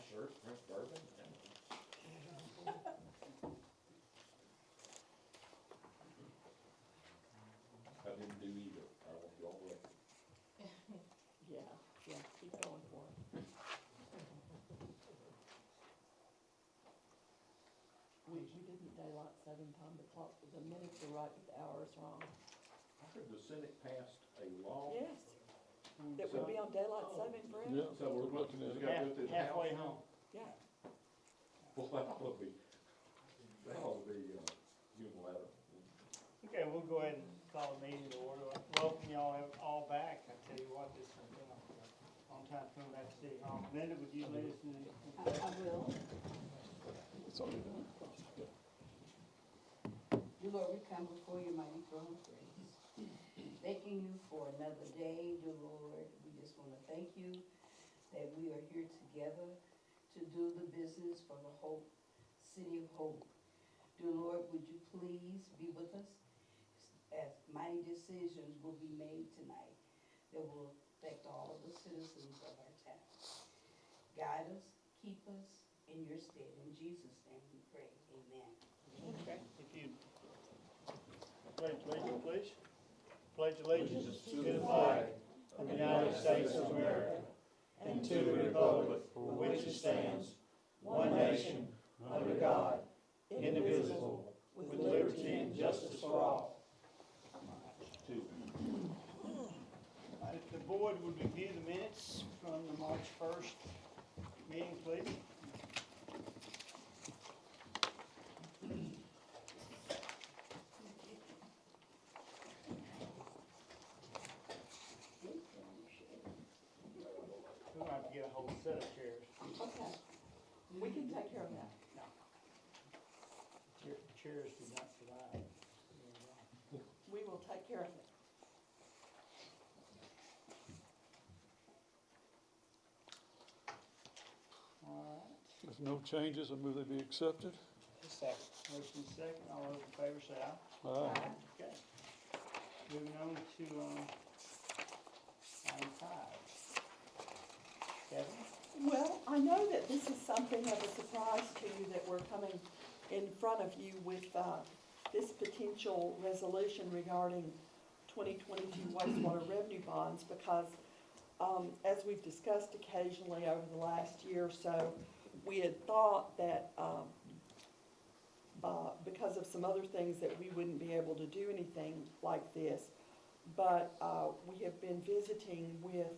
Sure, drink bourbon. I didn't do either. I want you all record. Yeah, keep going for it. We didn't daylight saving time, the clock, the minutes are right, but the hours wrong. I heard the Senate passed a law. Yes, that would be on daylight saving forever. Yeah, So we're looking at it. Halfway home. Yeah. Well, that ought to be unilateral. Okay, we'll go ahead and call the meeting to order. Welcome y'all all back. I tell you what, this has been a long time coming back to City Hall. Linda, would you lead us in the? I will. it's already done. Dear Lord, we come before your mighty throne of grace, thanking you for another day, dear Lord. We just want to thank you that we are here together to do the business for the Hope, City of Hope. Dear Lord, would you please be with us as mighty decisions will be made tonight that will affect all of the citizens of our town. Guide us, keep us in your stead. In Jesus' name we pray, amen. Okay, if you pledge allegiance, please. Pledge allegiance to the flag of the United States of America and to the republic for which it stands, one nation, under God, indivisible, with liberty and justice for all. If the board would review the minutes from the March 1st meeting, please. We're going to have to get a whole set of chairs. Okay, we can take care of that. Chairs do not survive. We will take care of it. All right. If no changes, I move they be accepted. Second. Motion second. All those in favor say aye. Aye. Okay. Moving on to item 5. Kevin? Well, I know that this is something of a surprise to you that we're coming in front of you with this potential resolution regarding 2022 wastewater revenue bonds because as we've discussed occasionally over the last year or so, we had thought that because of some other things that we wouldn't be able to do anything like this. But we have been visiting with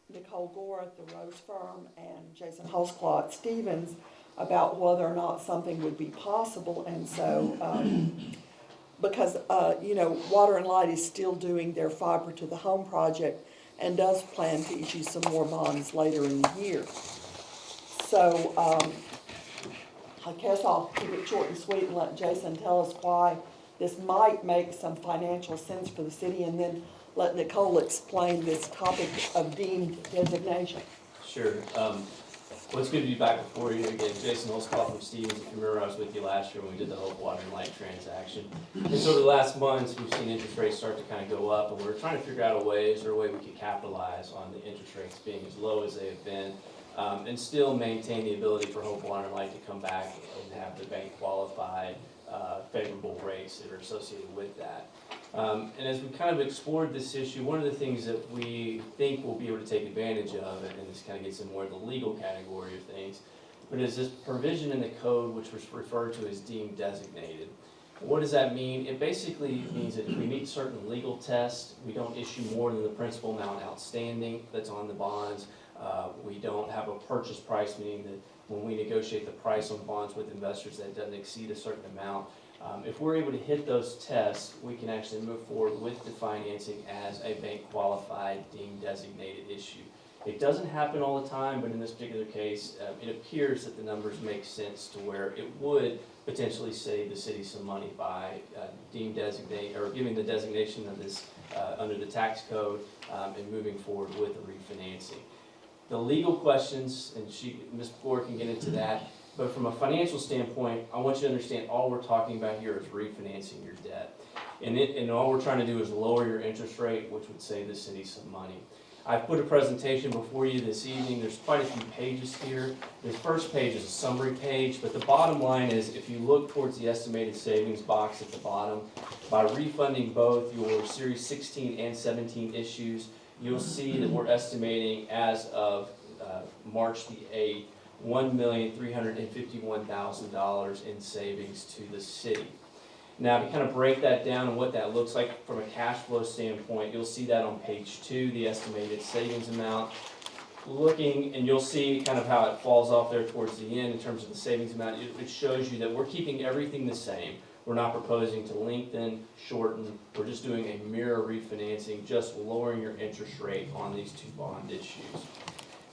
Nicole Gore at the Rose Firm and Jason Holzclaw at Stevens about whether or not something would be possible. And so, because, Water and Light is still doing their fiber to the home project and does plan to issue some more bonds later in the year. So, I guess I'll keep it short and sweet and let Jason tell us why this might make some financial sense for the city, and then let Nicole explain this topic of deemed designation. Sure. Well, it's good to be back before you again. Jason Holzclaw from Stevens. If you remember, I was with you last year when we did the Hope Water and Light transaction. And so over the last months, we've seen interest rates start to kind of go up, and we're trying to figure out a way we could capitalize on the interest rates being as low as they have been, and still maintain the ability for Hope Water and Light to come back and have the bank qualified favorable rates that are associated with that. And as we kind of explored this issue, one of the things that we think we'll be able to take advantage of, and this kind of gets in more of the legal category of things, but is this provision in the code which was referred to as deemed designated. What does that mean? It basically means that if we meet certain legal tests, we don't issue more than the principal amount outstanding that's on the bonds. We don't have a purchase price, meaning that when we negotiate the price on bonds with investors, that doesn't exceed a certain amount. If we're able to hit those tests, we can actually move forward with the financing as a bank qualified deemed designated issue. It doesn't happen all the time, but in this particular case, it appears that the numbers make sense to where it would potentially save the city some money by deemed designate or giving the designation of this under the tax code and moving forward with the refinancing. The legal questions, and Ms. Gore can get into that. But from a financial standpoint, I want you to understand all we're talking about here is refinancing your debt. And all we're trying to do is lower your interest rate, which would save the city some money. I've put a presentation before you this evening. There's quite a few pages here. The first page is a summary page, but the bottom line is if you look towards the estimated savings box at the bottom, by refunding both your Series 16 and 17 issues, you'll see that we're estimating as of March the 8th, $1,351,000 in savings to the city. Now, to kind of break that down and what that looks like from a cash flow standpoint, you'll see that on page 2, the estimated savings amount. Looking, and you'll see kind of how it falls off there towards the end in terms of the savings amount. It shows you that we're keeping everything the same. We're not proposing to lengthen, shorten, we're just doing a mirror refinancing, just lowering your interest rate on these 2 bond issues.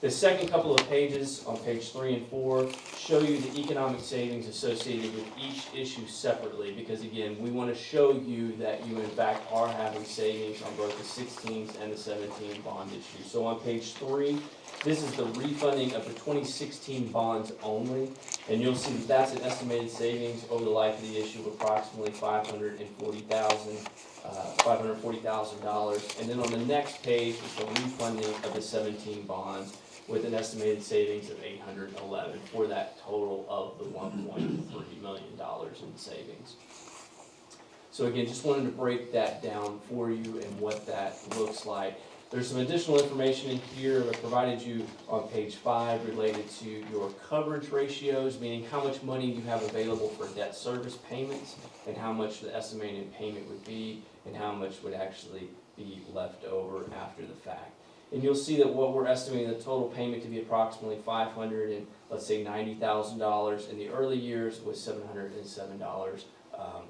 The second couple of pages on page 3 and 4 show you the economic savings associated with each issue separately, because again, we want to show you that you in fact are having savings on both the 16s and the 17 bond issues. So on page 3, this is the refunding of the 2016 bonds only, and you'll see that that's an estimated savings over the life of the issue of approximately $540,000. And then on the next page is the refunding of the 17 bonds, with an estimated savings of $811 for that total of the $1.3 million in savings. So again, just wanted to break that down for you and what that looks like. There's some additional information in here that I provided you on page 5 related to your coverage ratios, meaning how much money you have available for debt service payments and how much the estimated payment would be and how much would actually be left over after the fact. And you'll see that what we're estimating the total payment to be approximately $590,000 in the early years, with $707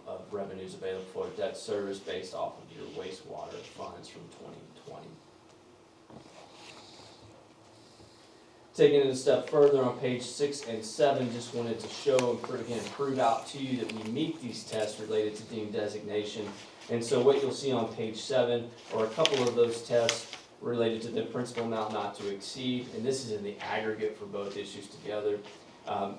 of revenues available for debt service based off of your wastewater funds from 2020. Taking it a step further on page 6 and 7, just wanted to show and again prove out to you that we meet these tests related to deemed designation. And so what you'll see on page 7 are a couple of those tests related to the principal amount not to exceed, and this is in the aggregate for both issues together. The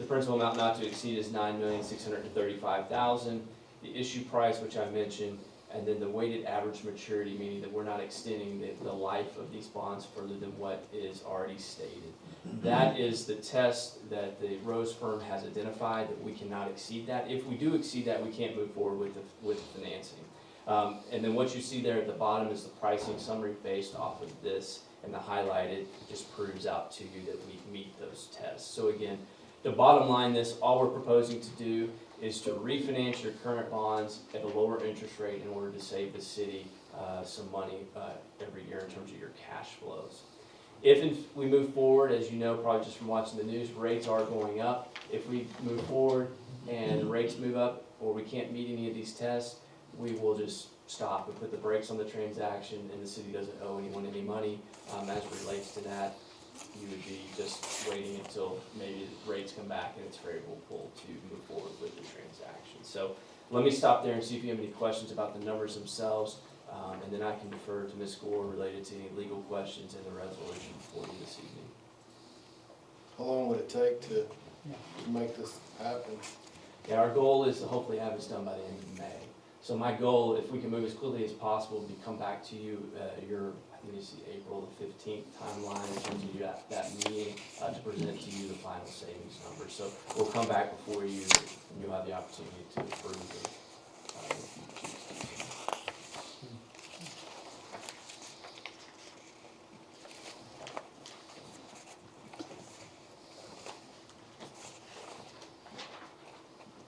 principal amount not to exceed is $9,635,000. The issue price, which I mentioned, and then the weighted average maturity, meaning that we're not extending the life of these bonds further than what is already stated. That is the test that the Rose firm has identified, that we cannot exceed that. If we do exceed that, we can't move forward with financing. And then what you see there at the bottom is the pricing summary based off of this, and the highlighted just proves out to you that we meet those tests. So again, the bottom line, all we're proposing to do is to refinance your current bonds at a lower interest rate in order to save the city some money every year in terms of your cash flows. If we move forward, as you know probably just from watching the news, rates are going up. If we move forward and rates move up, or we can't meet any of these tests, we will just stop and put the brakes on the transaction, and the city doesn't owe anyone any money. As it relates to that, you would be just waiting until maybe the rates come back and it's favorable to move forward with the transaction. So let me stop there and see if you have any questions about the numbers themselves, and then I can defer to Ms. Gore related to any legal questions in the resolution for you this evening. How long would it take to make this happen? Yeah, our goal is to hopefully have this done by the end of May. So my goal, if we can move as quickly as possible, would be come back to you I think it's the April the 15th timeline in terms of that meeting to present to you the final savings numbers. So we'll come back before you, and you'll have the opportunity to approve it.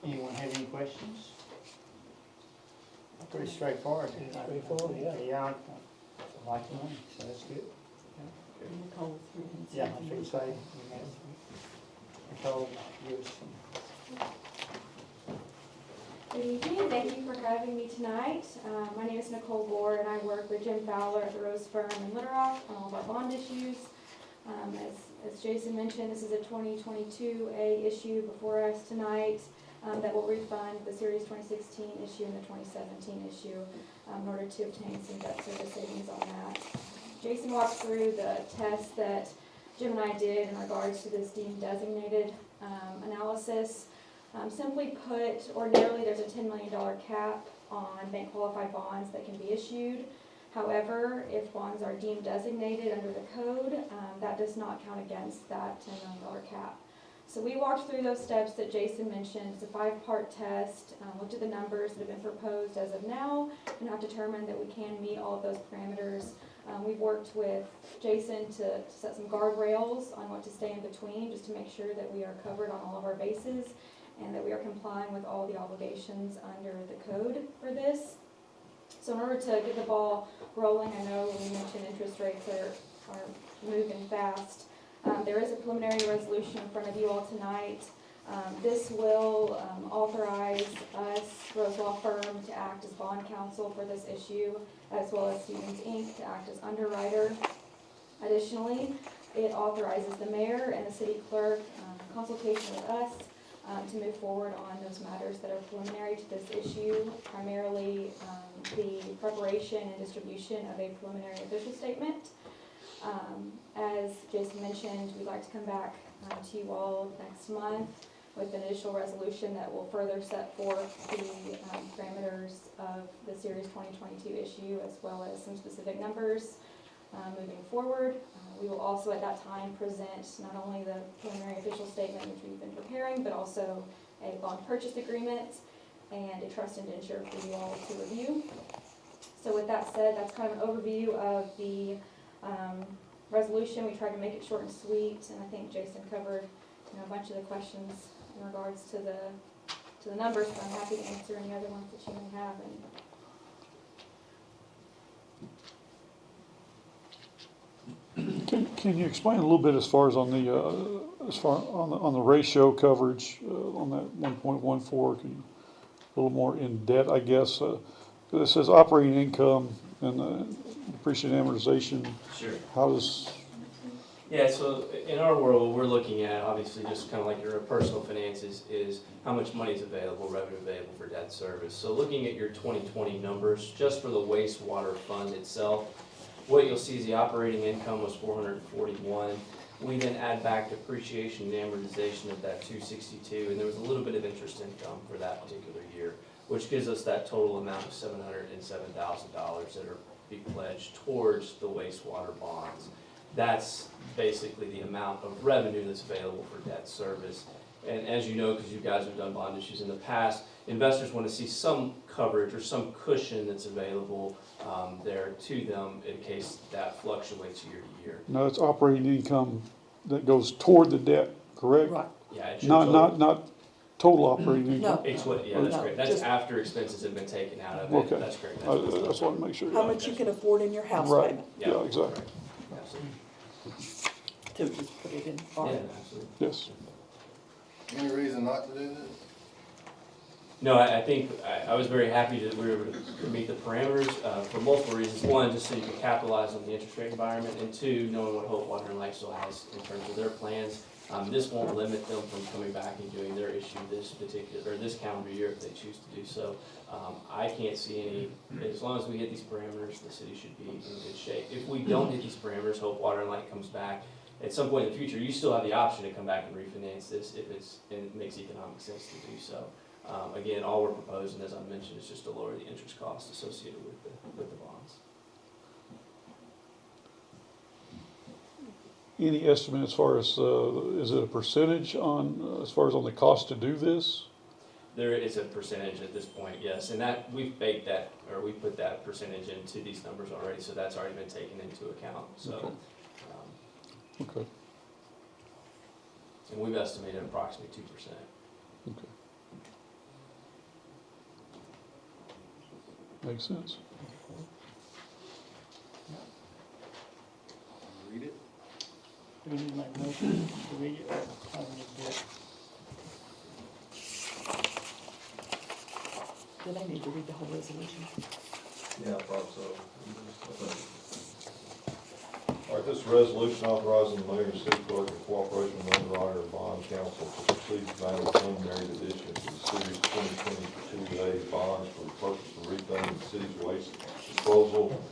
Anyone have any questions? Pretty straightforward. Straightforward, yeah. Yeah, I like the money, so that's good. Yeah, I should say, Nicole, give us some. Good evening, thank you for having me tonight. My name is Nicole Gore, and I work with Jim Fowler at the Rose Firm in Little Rock on all of our bond issues. As Jason mentioned, this is a 2022A issue before us tonight that will refund the Series 2016 issue and the 2017 issue in order to obtain some debt service savings on that. Jason walked through the test that Jim and I did in regards to this deemed designated analysis. Simply put, ordinarily there's a $10 million cap on bank qualified bonds that can be issued. However, if bonds are deemed designated under the code, that does not count against that $10 million cap. So we walked through those steps that Jason mentioned. It's a 5-part test, looked at the numbers that have been proposed as of now, and have determined that we can meet all of those parameters. We've worked with Jason to set some guardrails on what to stay in between, just to make sure that we are covered on all of our bases, and that we are complying with all the obligations under the code for this. So in order to get the ball rolling, I know we mentioned interest rates are moving fast. There is a preliminary resolution in front of you all tonight. This will authorize us, Rose Law Firm, to act as bond counsel for this issue, as well as Stevens Inc. to act as underwriter. Additionally, it authorizes the mayor and the city clerk, in consultation with us, to move forward on those matters that are preliminary to this issue, primarily the preparation and distribution of a preliminary official statement. As Jason mentioned, we'd like to come back to you all next month with an initial resolution that will further set forth the parameters of the Series 2022 issue, as well as some specific numbers moving forward. We will also at that time present not only the preliminary official statement, which we've been preparing, but also a bond purchase agreement and a trust indenture for you all to review. So with that said, that's kind of an overview of the resolution. We tried to make it short and sweet, and I think Jason covered a bunch of the questions in regards to the numbers, but I'm happy to answer any other ones that you may have. Can you explain a little bit as far as on the ratio coverage on that 1.14? Can you, a little more in depth, I guess. It says operating income and depreciation and amortization. Sure. How does? Yeah, so in our world, what we're looking at, obviously, just kind of like your personal finances, is how much money is available, revenue available for debt service. So looking at your 2020 numbers, just for the wastewater fund itself, what you'll see is the operating income was 441. We then add back depreciation and amortization of that 262, and there was a little bit of interest income for that particular year, which gives us that total amount of $707,000 that are being pledged towards the wastewater bonds. That's basically the amount of revenue that's available for debt service. And as you know, because you guys have done bond issues in the past, investors want to see some coverage or some cushion that's available there to them in case that fluctuates year to year. No, it's operating income that goes toward the debt, correct? Right. Yeah, it's Not total operating income. It's what, yeah, that's No, correct. That's just- after expenses have been taken out of it. Okay. That's correct. I just want to make sure. How much you can afford in your house Right. payment Yeah, exactly. Right. Absolutely. to just put it in Yeah, farm. absolutely. Yes. Any reason not to do this? No, I think I was very happy that we were able to meet the parameters for multiple reasons. One, just so you can capitalize on the interest rate environment, and two, knowing what Hope Water and Light still has in terms of their plans. This won't limit them from coming back and doing their issue this calendar year if they choose to do so. I can't see any, as long as we hit these parameters, the city should be in good shape. If we don't hit these parameters, Hope Water and Light comes back. At some point in the future, you still have the option to come back and refinance this if and it makes economic sense to do so. Again, all we're proposing, as I mentioned, is just to lower the interest costs associated with the bonds. Any estimate as far as, is it a percentage on, as far as on the cost to do this? There is a percentage at this point, yes, and that, we've baked that, or we put that percentage into these numbers already, so that's already been taken into account, so. Okay. Okay. And we've estimated approximately 2%. Okay. Makes sense. Read it. Do we need to make a motion to read it, or how do we need to do it? Do they need to read the whole resolution? Yeah, I thought so. All right, this resolution authorizing the mayor and city clerk in cooperation with underwriter and bond counsel to proceed to value preliminary addition to the Series 2022A bonds for the purpose of refunding the city's waste disposal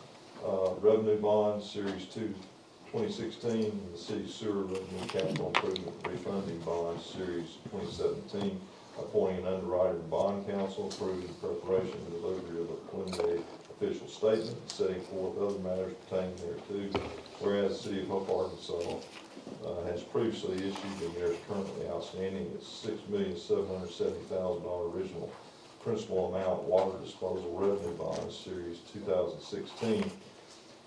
revenue bonds, Series 2016, and the city's sewer revenue capital improvement refunding bonds, Series 2017, appointing an underwriter and bond counsel, approving preparation and delivery of a preliminary official statement, setting forth other matters pertaining thereto. Whereas the City of Hope, Arkansas has previously issued and there is currently outstanding its $6,770,000 original principal amount water disposal revenue bond series 2016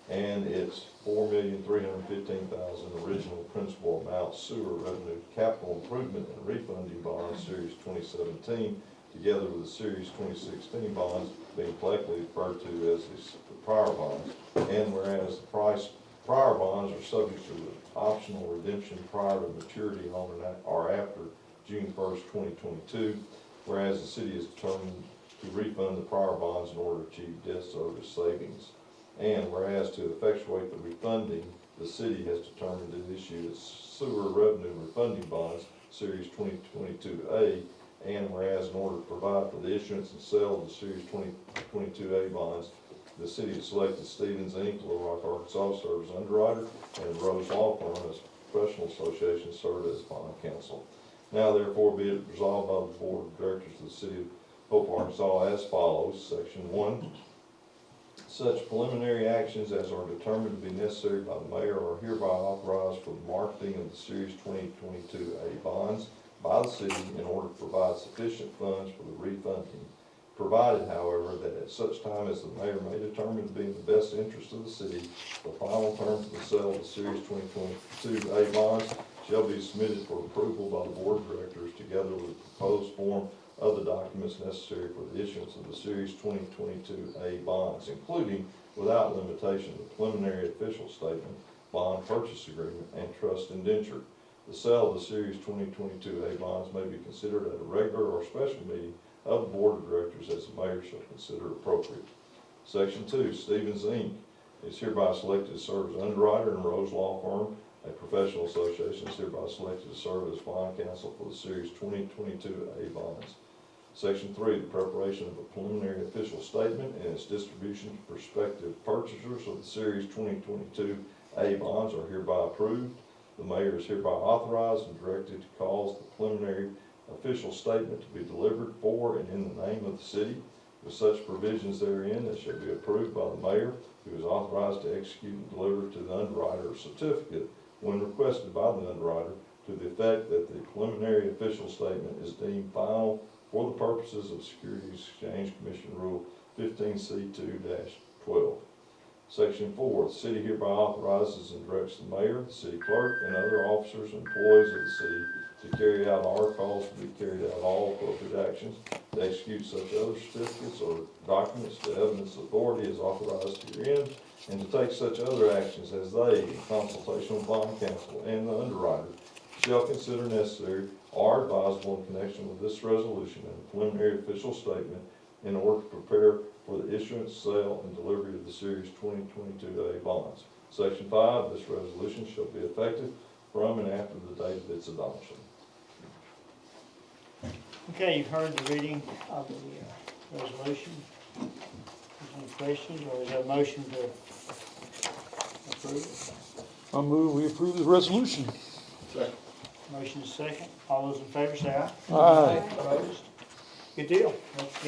and its $4,315,000 original principal amount sewer revenue capital improvement and refunding bond series 2017, together with the series 2016 bonds being collectively referred to as the prior bonds. And whereas the prior bonds are subject to optional redemption prior to maturity on or after June 1st, 2022, whereas the city is determined to refund the prior bonds in order to achieve debt service savings. And whereas to effectuate the refunding, the city has determined to issue its sewer revenue refunding bonds, Series 2022A, and whereas in order to provide for the issuance and sale of the Series 2022A bonds, the city has selected Stevens Inc., Little Rock, Arkansas, to serve as underwriter, and Rose Law Firm as professional association served as bond counsel. Now therefore be it resolved by the Board of Directors of the City of Hope, Arkansas as follows. Section 1. Such preliminary actions as are determined to be necessary by the mayor are hereby authorized for the marketing of the Series 2022A bonds by the city in order to provide sufficient funds for the refunding, provided, however, that at such time as the mayor may determine to be in the best interest of the city, the final terms of the sale of the Series 2022A bonds shall be submitted for approval by the Board of Directors together with the proposed form of the documents necessary for the issuance of the Series 2022A bonds, including, without limitation, the preliminary official statement, bond purchase agreement, and trust indenture. The sale of the Series 2022A bonds may be considered at a regular or special meeting of the Board of Directors as the mayor shall consider appropriate. Section 2, Stevens Inc. is hereby selected to serve as underwriter, and Rose Law Firm, a professional association, is hereby selected to serve as bond counsel for the Series 2022A bonds. Section 3, the preparation of a preliminary official statement and its distribution to prospective purchasers of the Series 2022A bonds are hereby approved. The mayor is hereby authorized and directed to cause the preliminary official statement to be delivered for and in the name of the city, with such provisions therein that shall be approved by the mayor, who is authorized to execute and deliver to the underwriter a certificate when requested by the underwriter to the effect that the preliminary official statement is deemed final for the purposes of Securities Exchange Commission Rule 15C2-12. Section 4, the city hereby authorizes and directs the mayor, the city clerk, and other officers and employees of the city to carry out our calls to be carried out all appropriate actions, to execute such other certificates or documents to evidence authority as authorized herein, and to take such other actions as they, in consultation with bond counsel and the underwriter, shall consider necessary or advisable in connection with this resolution and the preliminary official statement in order to prepare for the issuance, sale, and delivery of the Series 2022A bonds. Section 5, this resolution shall be effective from and after the date of its adoption. Okay, you've heard the reading of the resolution. Any questions, or is there a motion to approve it? I move we approve the resolution. Second. Motion is second. All those in favor say aye. Aye. Opposed? Good deal. Let's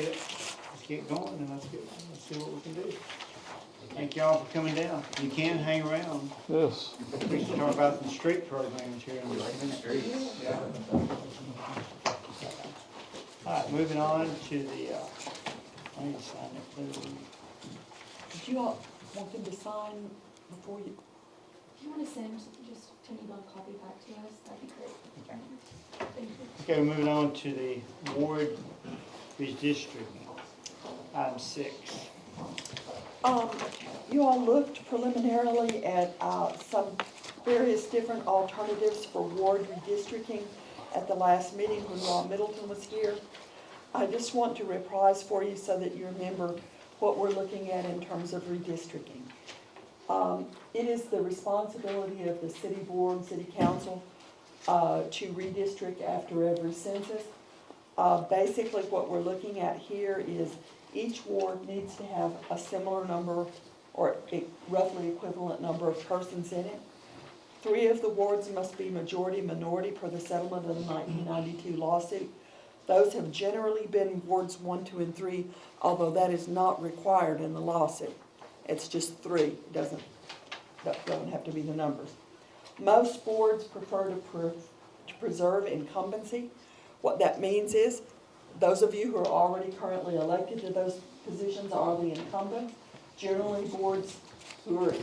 get going, and let's see what we can do. Thank y'all for coming down. You can hang around. Yes. We can talk about the street programs here in a minute. Yeah. All right, moving on to the, I need to sign it. Did you all want them to sign before you? If you want to send just an email copy back to us, that'd be great. Thank you. Okay, we're moving on to the ward redistricting. Item 6. You all looked preliminarily at some various different alternatives for ward redistricting at the last meeting when Rob Middleton was here. I just want to reprise for you so that you remember what we're looking at in terms of redistricting. It is the responsibility of the city board, city council, to redistrict after every census. Basically what we're looking at here is each ward needs to have a similar number or a roughly equivalent number of persons in it. 3 of the wards must be majority minority per the settlement of the 1992 lawsuit. Those have generally been wards 1, 2, and 3, although that is not required in the lawsuit. It's just 3, it doesn't have to be the numbers. Most boards prefer to preserve incumbency. What that means is, those of you who are already currently elected to those positions are the incumbents. Generally, boards who are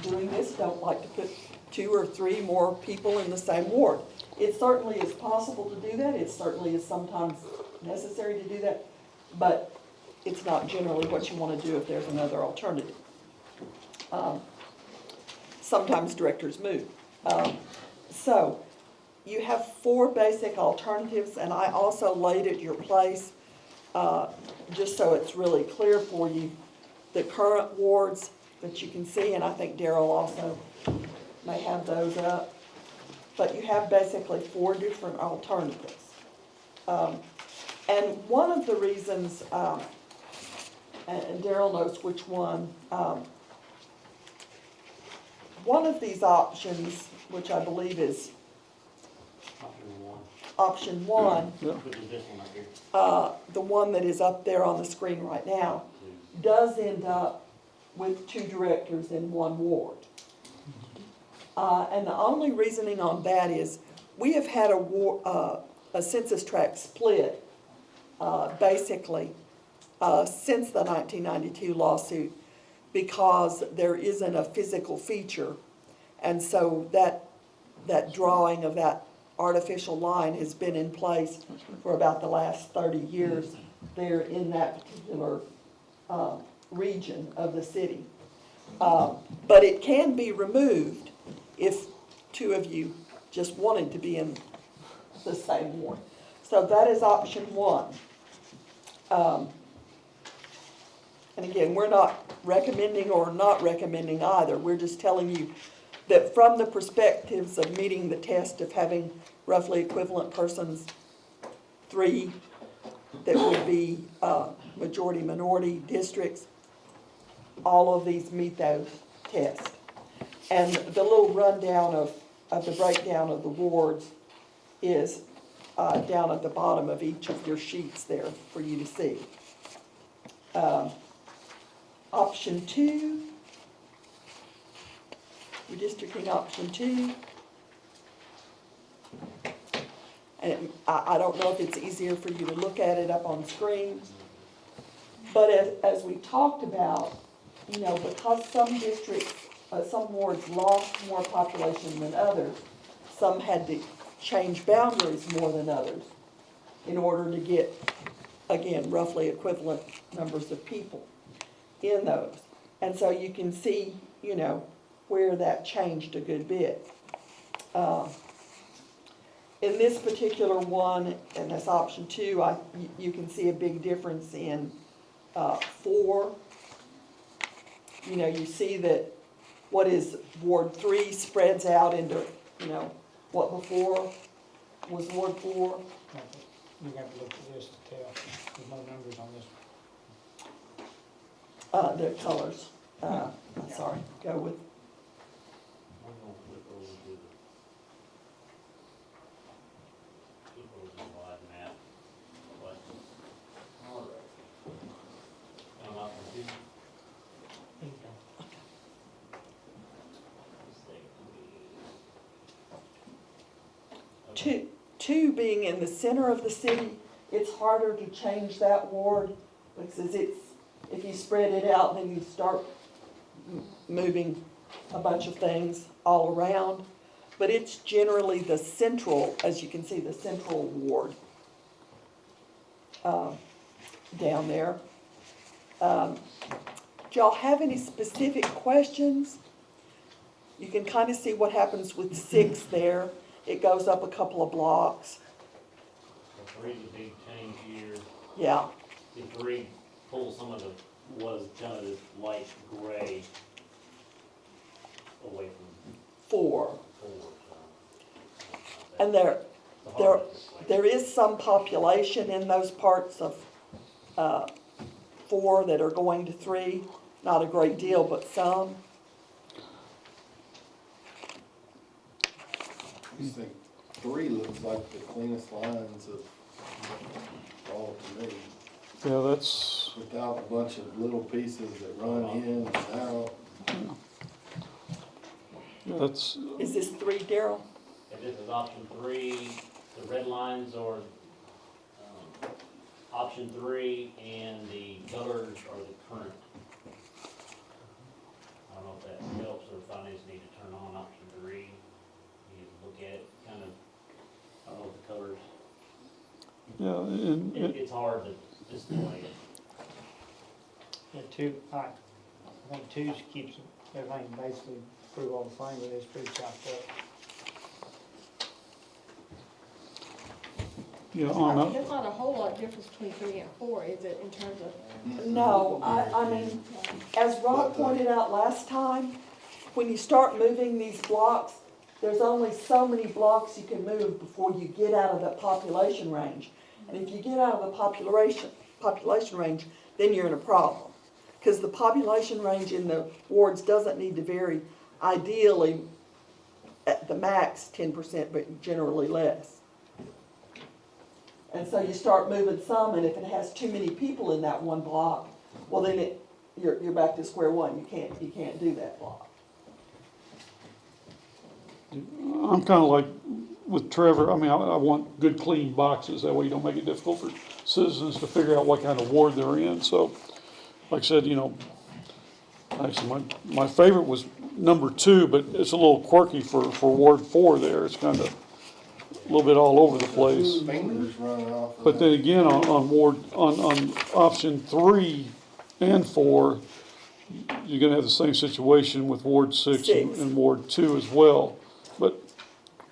doing this don't like to put 2 or 3 more people in the same ward. It certainly is possible to do that, it certainly is sometimes necessary to do that, but it's not generally what you want to do if there's another alternative. Sometimes directors move. So, you have 4 basic alternatives, and I also laid at your place, just so it's really clear for you, the current wards that you can see, and I think Darrell also may have those up. But you have basically 4 different alternatives. And one of the reasons, and Darrell knows which one of these options, which I believe is option 1, Which is this one up here. the one that is up there on the screen right now, does end up with 2 directors in 1 ward. And the only reasoning on that is, we have had a census tract split, basically, since the 1992 lawsuit, because there isn't a physical feature. And so that drawing of that artificial line has been in place for about the last 30 years there in that particular region of the city. But it can be removed if 2 of you just wanted to be in the same ward. So that is option 1. And again, we're not recommending or not recommending either. We're just telling you that from the perspectives of meeting the test of having roughly equivalent persons, 3 that would be majority-minority districts, all of these meet those tests. And the little rundown of the breakdown of the wards is down at the bottom of each of your sheets there for you to see. Option 2, redistricting option 2. And I don't know if it's easier for you to look at it up on screen, but as we talked about, you know, because some districts, some wards lost more population than others, some had to change boundaries more than others in order to get, again, roughly equivalent numbers of people in those. And so you can see, you know, where that changed a good bit. In this particular one, and that's option 2, you can see a big difference in 4. You know, you see that what is Ward 3 spreads out into, you know, what before was Ward 4. We have to look at this to tell. There's no numbers on this. The colors. Sorry, go with. I'm gonna flip over to the wide map. What? All right. I'm up to 2. Two being in the center of the city, it's harder to change that ward because if you spread it out, then you start moving a bunch of things all around. But it's generally the central, as you can see, the central ward down there. Do y'all have any specific questions? You can kind of see what happens with 6 there. It goes up a couple of blocks. The 3's a big change here. Yeah, The 3 pulls some of the, was kind of this light gray away from 4. 4. And there is some population in those parts of 4 that are going to 3. Not a great deal, but some. I just think 3 looks like the cleanest lines of to me, Yeah, that's, without a bunch of little pieces that run in and out. that's, Is this 3, Daryl? If this is option 3, the red lines are, option 3, and the colors are the current. I don't know if that helps, or if I just need to turn on option 3. You can look at it, kind of, I don't know what the colors, yeah, and, it's hard to display it. Yeah, two, I think two keeps everything basically pretty well the same, but it's pretty chopped up. yeah, on that, There's not a whole lot of difference between 3 and 4, is it, in terms of? No, I mean, as Rob pointed out last time, when you start moving these blocks, there's only so many blocks you can move before you get out of the population range. And if you get out of the population range, then you're in a problem. Because the population range in the wards doesn't need to vary, ideally at the max 10%, but generally less. And so you start moving some, and if it has too many people in that one block, well then you're back to square one. You can't do that block. I'm kinda like with Trevor, I mean, I want good clean boxes, that way you don't make it difficult for citizens to figure out what kind of ward they're in, so, like I said, you know, actually, my favorite was number 2, but it's a little quirky for Ward 4 there, it's kinda a little bit all over the place. Fingers running off of But then that. again, on option 3 and 4, you're gonna have the same situation with Ward 6 and Ward 2 as well. But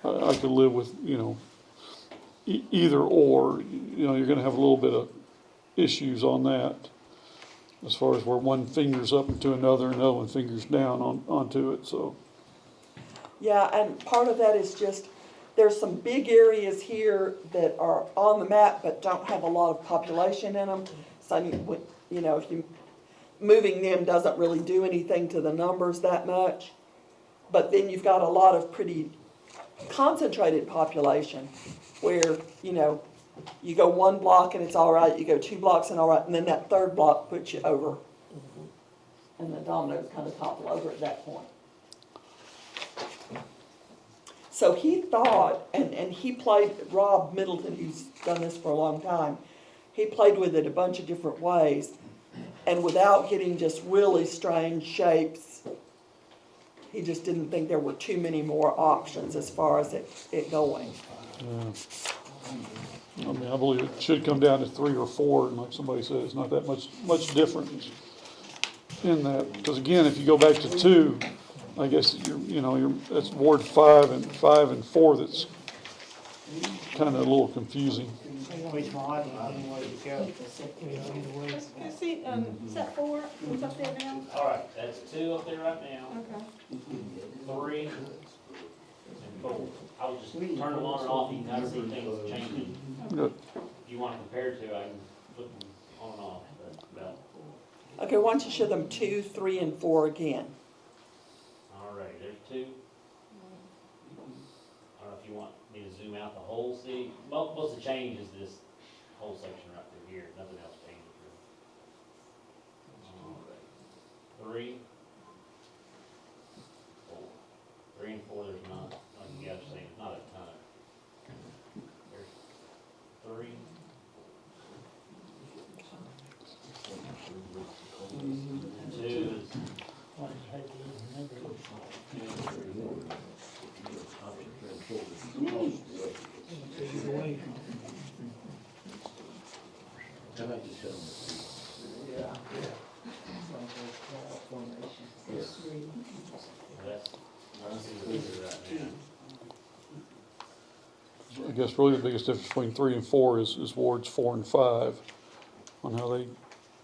I could live with, you know, either or, you know, you're gonna have a little bit of issues on that. As far as where one finger's up into another and the other one finger's down onto it, so. Yeah, and part of that is just, there's some big areas here that are on the map but don't have a lot of population in them. So, you know, if you, moving them doesn't really do anything to the numbers that much. But then you've got a lot of pretty concentrated population where, you know, you go 1 block and it's all right, you go 2 blocks and all right, and then that 3rd block puts you over. And the dominoes kind of topple over at that point. So he thought, and he played, Rob Middleton, who's done this for a long time, he played with it a bunch of different ways. And without getting just really strange shapes, he just didn't think there were too many more options as far as it going. Yeah. I mean, I believe it should come down to 3 or 4, and like somebody said, it's not that much difference in that. Because again, if you go back to 2, I guess that's Ward 5 and 4 that's kind of a little confusing. Which one, anyway you go. Either way. Let's see, is that 4, what's up there now? Alright, that's 2 up there right now, Okay. 3, and 4. I was just turning them on and off, you can kind of see things changing. Good. If you want to compare 2, I can flip them on and off, but, Okay, why don't you show them 2, 3, and 4 again? alright, there's 2. I don't know if you want me to zoom out the whole city. Most of the change is this whole section right through here, nothing else changes really. 3, 4. 3 and 4, there's not, like you guys are saying, there's not a ton. There's 3. And 2 is I guess really the biggest difference between 3 and 4 is Wards 4 and 5 on how they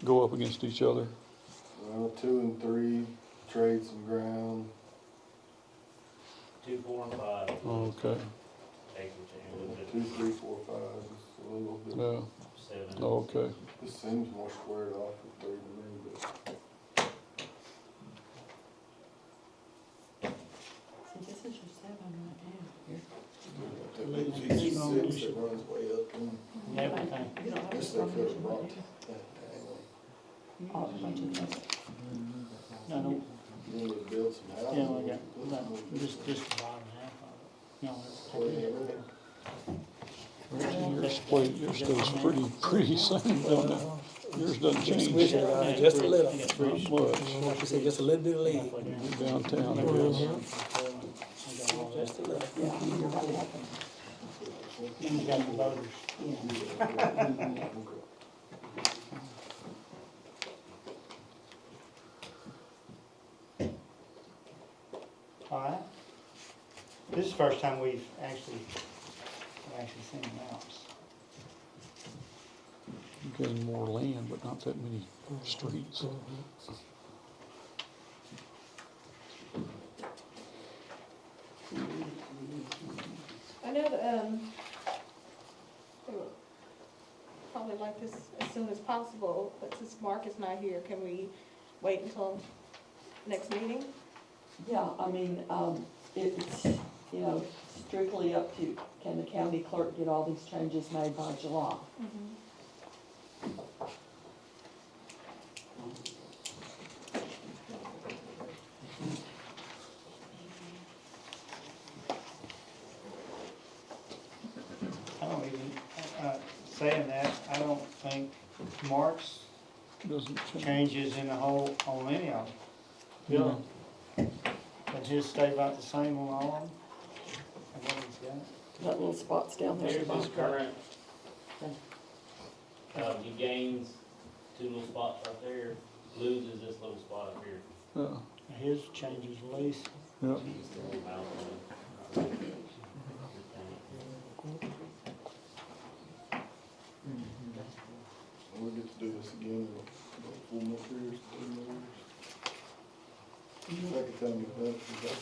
go up against each other. Well, 2 and 3 trade some ground. 2, 4, and 5. Okay, Take and change a little bit. 2, 3, 4, 5 is a little bit. yeah, 7. okay. This seems more squared off with 3 to me, but. See, this is your 7 right now. leaves It's a strong six issue that runs way up and and everything. You don't have a this they strong could have issue, brought do you? that Oh, a bunch of things. No, no, You need to build some houses. yeah, or we got, put some more just business. the bottom half of it. You know, it's Well, yeah, Your split, your stays pretty same, don't it? Yours doesn't change Switch it around just a little. not much. Like you said, just a little bit of lead. You're downtown, I guess. Just a little. Yeah, you're about to have to- And you got the voters. All right. This is the first time we've actually seen maps. You're getting more land, but not that many streets. I know that, they would probably like this as soon as possible, but since Mark is not here, can we wait until next meeting? Yeah, I mean, it's, you know, strictly up to, can the county clerk get all these changes made by July? I don't even, saying that, I don't think Mark's Doesn't change. changes in the whole, on any of them. Bill, and his stay about the same on all of them? And what he's got? That little spot's down there. at the Here's his bottom. current, he gains two little spots right there, loses this little spot up here. Yeah, His changes least. yeah. We get to do this again in about 4 more years, 3 more years. Second time you've done it.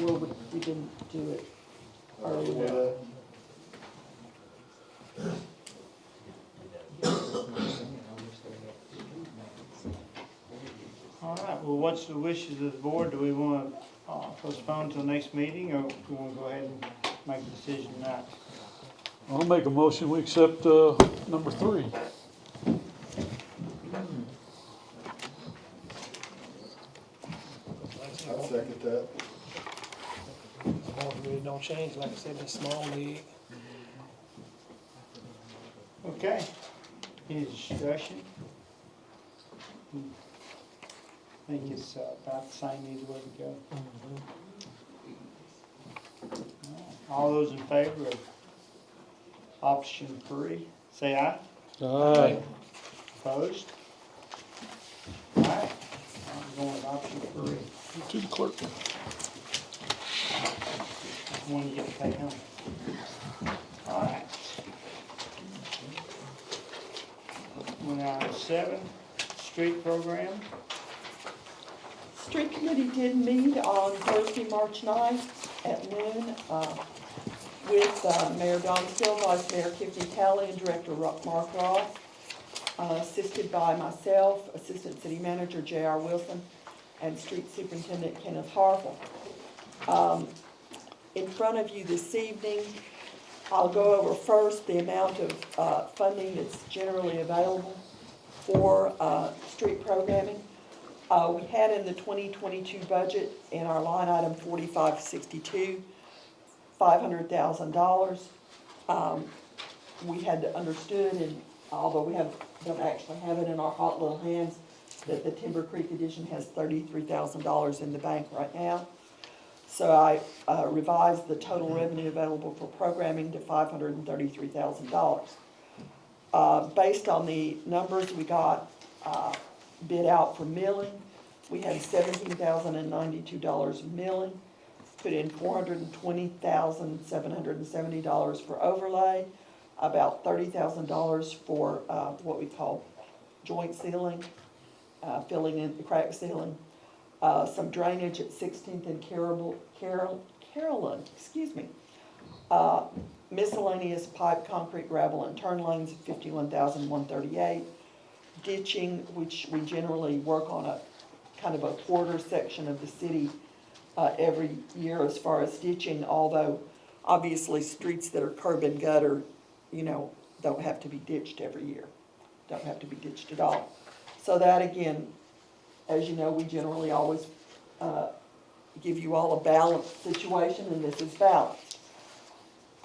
Well, we didn't do it earlier. All right, well, what's the wishes of the board? Do we want to postpone till next meeting, or do we want to go ahead and make a decision tonight? I'll make a motion, we accept, number 3. I'd second that. Really don't change, like I said, the small league. Okay, any discussion? I think it's about the same either way we go. All those in favor of option 3, say aye. Aye. Opposed? All right, I'm going with option 3. To the clerk. One you get to take home. All right. We're now at 7, street program. Street committee did meet on Thursday, March 9th at noon, with Mayor Don Still, Vice Mayor Tiffany Talley, and Director Mark Ross, assisted by myself, Assistant City Manager J.R. Wilson, and Street Superintendent Kenneth Harville. In front of you this evening, I'll go over first the amount of funding that's generally available for street programming. We had in the 2022 budget in our line item 4562, $500,000. We had understood, and although we don't actually have it in our hot little hands, that the Timber Creek Edition has $33,000 in the bank right now. So I revised the total revenue available for programming to $533,000. Based on the numbers we got bid out for milling, we had $17,092 of milling, put in $420,770 for overlay, about $30,000 for what we call joint sealing, filling in the crack sealing, some drainage at 16th and Carolyn, miscellaneous pipe, concrete, gravel, and turn lanes at $51,138. Ditching, which we generally work on a kind of a quarter section of the city every year as far as ditching, although Obviously, streets that are curb and gutter, you know, don't have to be ditched every year, don't have to be ditched at all. So that again, as you know, we generally always give you all a balanced situation, and this is balanced.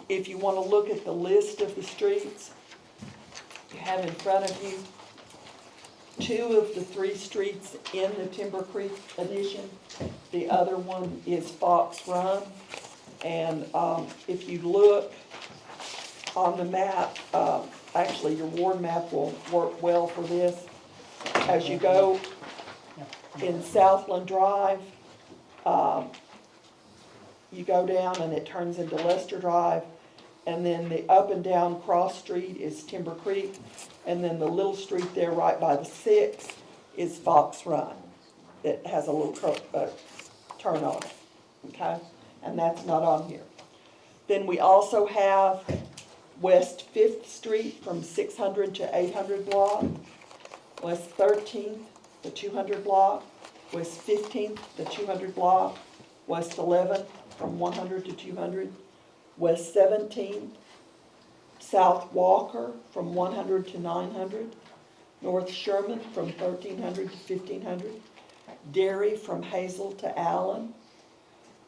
If you want to look at the list of the streets, you have in front of you 2 of the 3 streets in the Timber Creek addition. The other one is Fox Run. And if you look on the map, actually your ward map will work well for this. As you go in Southland Drive, you go down and it turns into Lester Drive, and then the up and down cross street is Timber Creek, and then the little street there right by the 6 is Fox Run. It has a little turn on it, okay? And that's not on here. Then we also have West 5th Street from 600 to 800 block, West 13th, the 200 block, West 15th, the 200 block, West 11th from 100 to 200, West 17th, South Walker from 100 to 900, North Sherman from 1300 to 1500, Derry from Hazel to Allen,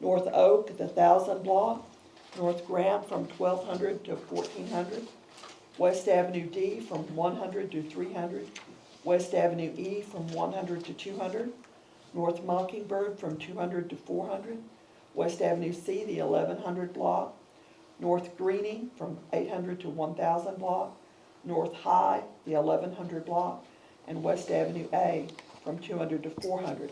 North Oak, the 1000 block, North Grant from 1200 to 1400, West Avenue D from 100 to 300, West Avenue E from 100 to 200, North Mockingbird from 200 to 400, West Avenue C, the 1100 block, North Greening from 800 to 1000 block, North High, the 1100 block, and West Avenue A from 200 to 400.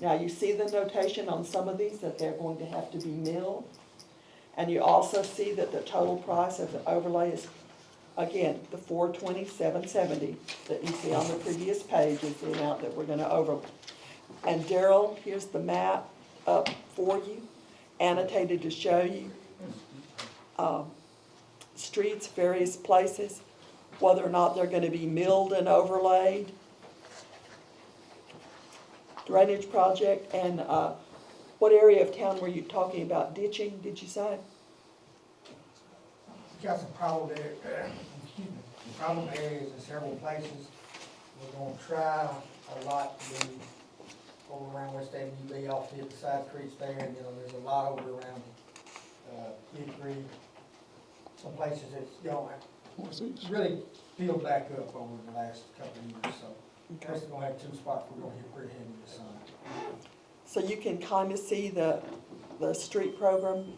Now you see the notation on some of these that they're going to have to be milled, and you also see that the total price of the overlay is, again, the $427.70 that you see on the previous page is the amount that we're going to overlay. And Daryl, here's the map up for you, annotated to show you streets, various places, whether or not they're going to be milled and overlaid, drainage project, and what area of town were you talking about? Ditching, did you say? Got some problem there, problem areas in several places. We're gonna try a lot to do over around West Avenue B off the side streets there, and there's a lot over around Hickory. Some places it's going really filled back up over the last couple of years, so we're gonna have 2 spots we're gonna hit pretty heavy this summer. So you can kind of see the street program.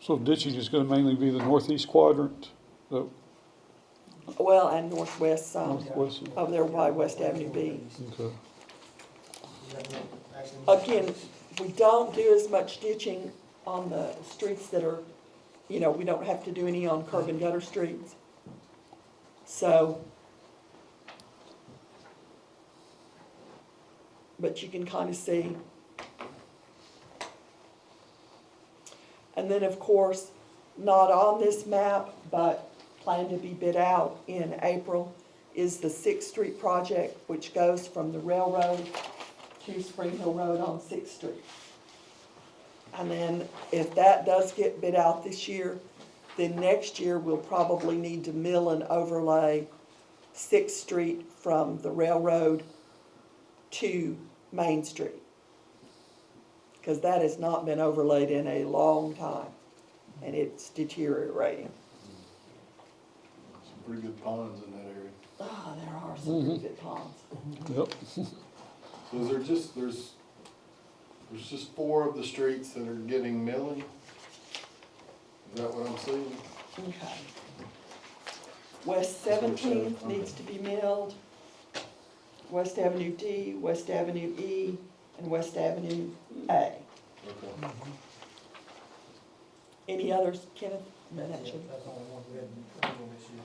So ditching is gonna mainly be the northeast quadrant, the Well, and northwest some, northwest. over there by West Avenue B. Okay. Again, we don't do as much ditching on the streets that are, we don't have to do any on curb and gutter streets. So, but you can kind of see. And then, of course, not on this map, but planned to be bid out in April, is the 6th Street project, which goes from the railroad to Spring Hill Road on 6th Street. And then if that does get bid out this year, then next year we'll probably need to mill and overlay 6th Street from the railroad to Main Street, because that has not been overlaid in a long time, and it's deteriorating. Some pretty good ponds in that area. Ah, there are some pretty good ponds. Yep. So is there just, there's just 4 of the streets that are getting milling? Is that what I'm seeing? Okay. West 17th needs to be milled. West Avenue D, West Avenue E, and West Avenue A. Okay. Any others, Kenneth? No, That's that's the you. only one we had in April this year.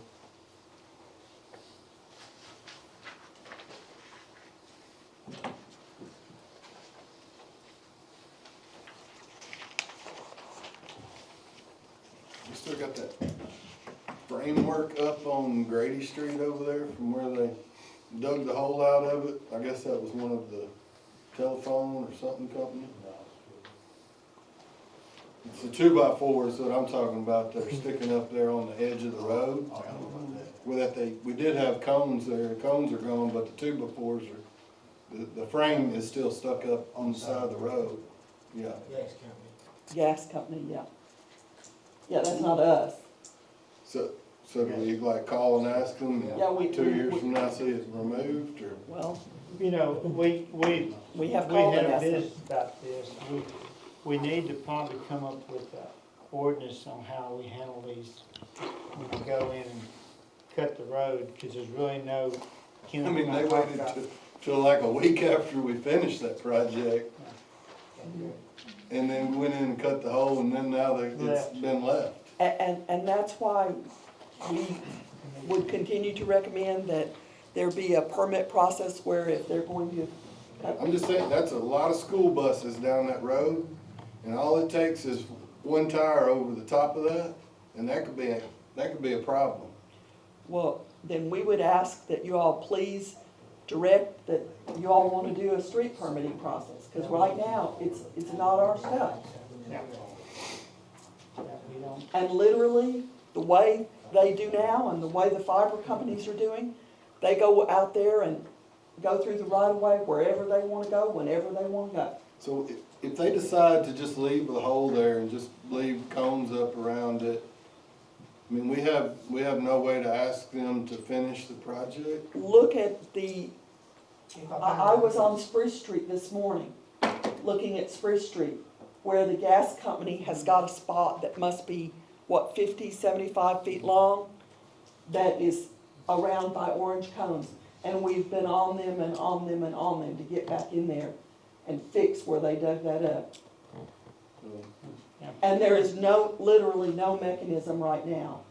We still got that framework up on Grady Street over there from where they dug the hole out of it. I guess that was one of the telephone or something company. It's the 2x4s that I'm talking about that are sticking up there on the edge of the road. We did have cones there, the cones are gone, but the 2x4s are, the frame is still stuck up on the side of the road, yeah. Yes, County. Gas company, yeah. Yeah, that's not us. So do we like call and ask them, Yeah, we- and 2 years from now see it removed, or? Well, You know, we have called and have asked them. this about this. We need to probably come up with an ordinance on how we handle these when we go in and cut the road, because there's really no. I mean, they waited till like a week after we finished that project, and then went in and cut the hole, and then now it's been left. And that's why we would continue to recommend that there be a permit process where if they're going to cut. I'm just saying, that's a lot of school buses down that road, and all it takes is one tire over the top of that, and that could be a problem. Well, then we would ask that you all please direct that you all want to do a street permitting process, because right now, it's not our stuff. Yeah. We don't. And literally, the way they do now and the way the fiber companies are doing, they go out there and go through the right of way wherever they want to go, whenever they want to go. So if they decide to just leave the hole there and just leave cones up around it, I mean, we have no way to ask them to finish the project? Look at I was on Spruce Street this morning, looking at Spruce Street, where the gas company has got a spot that must be, 50, 75 feet long, that is around by orange cones. And we've been on them and on them and on them to get back in there and fix where they dug that up. And there is literally no mechanism right now.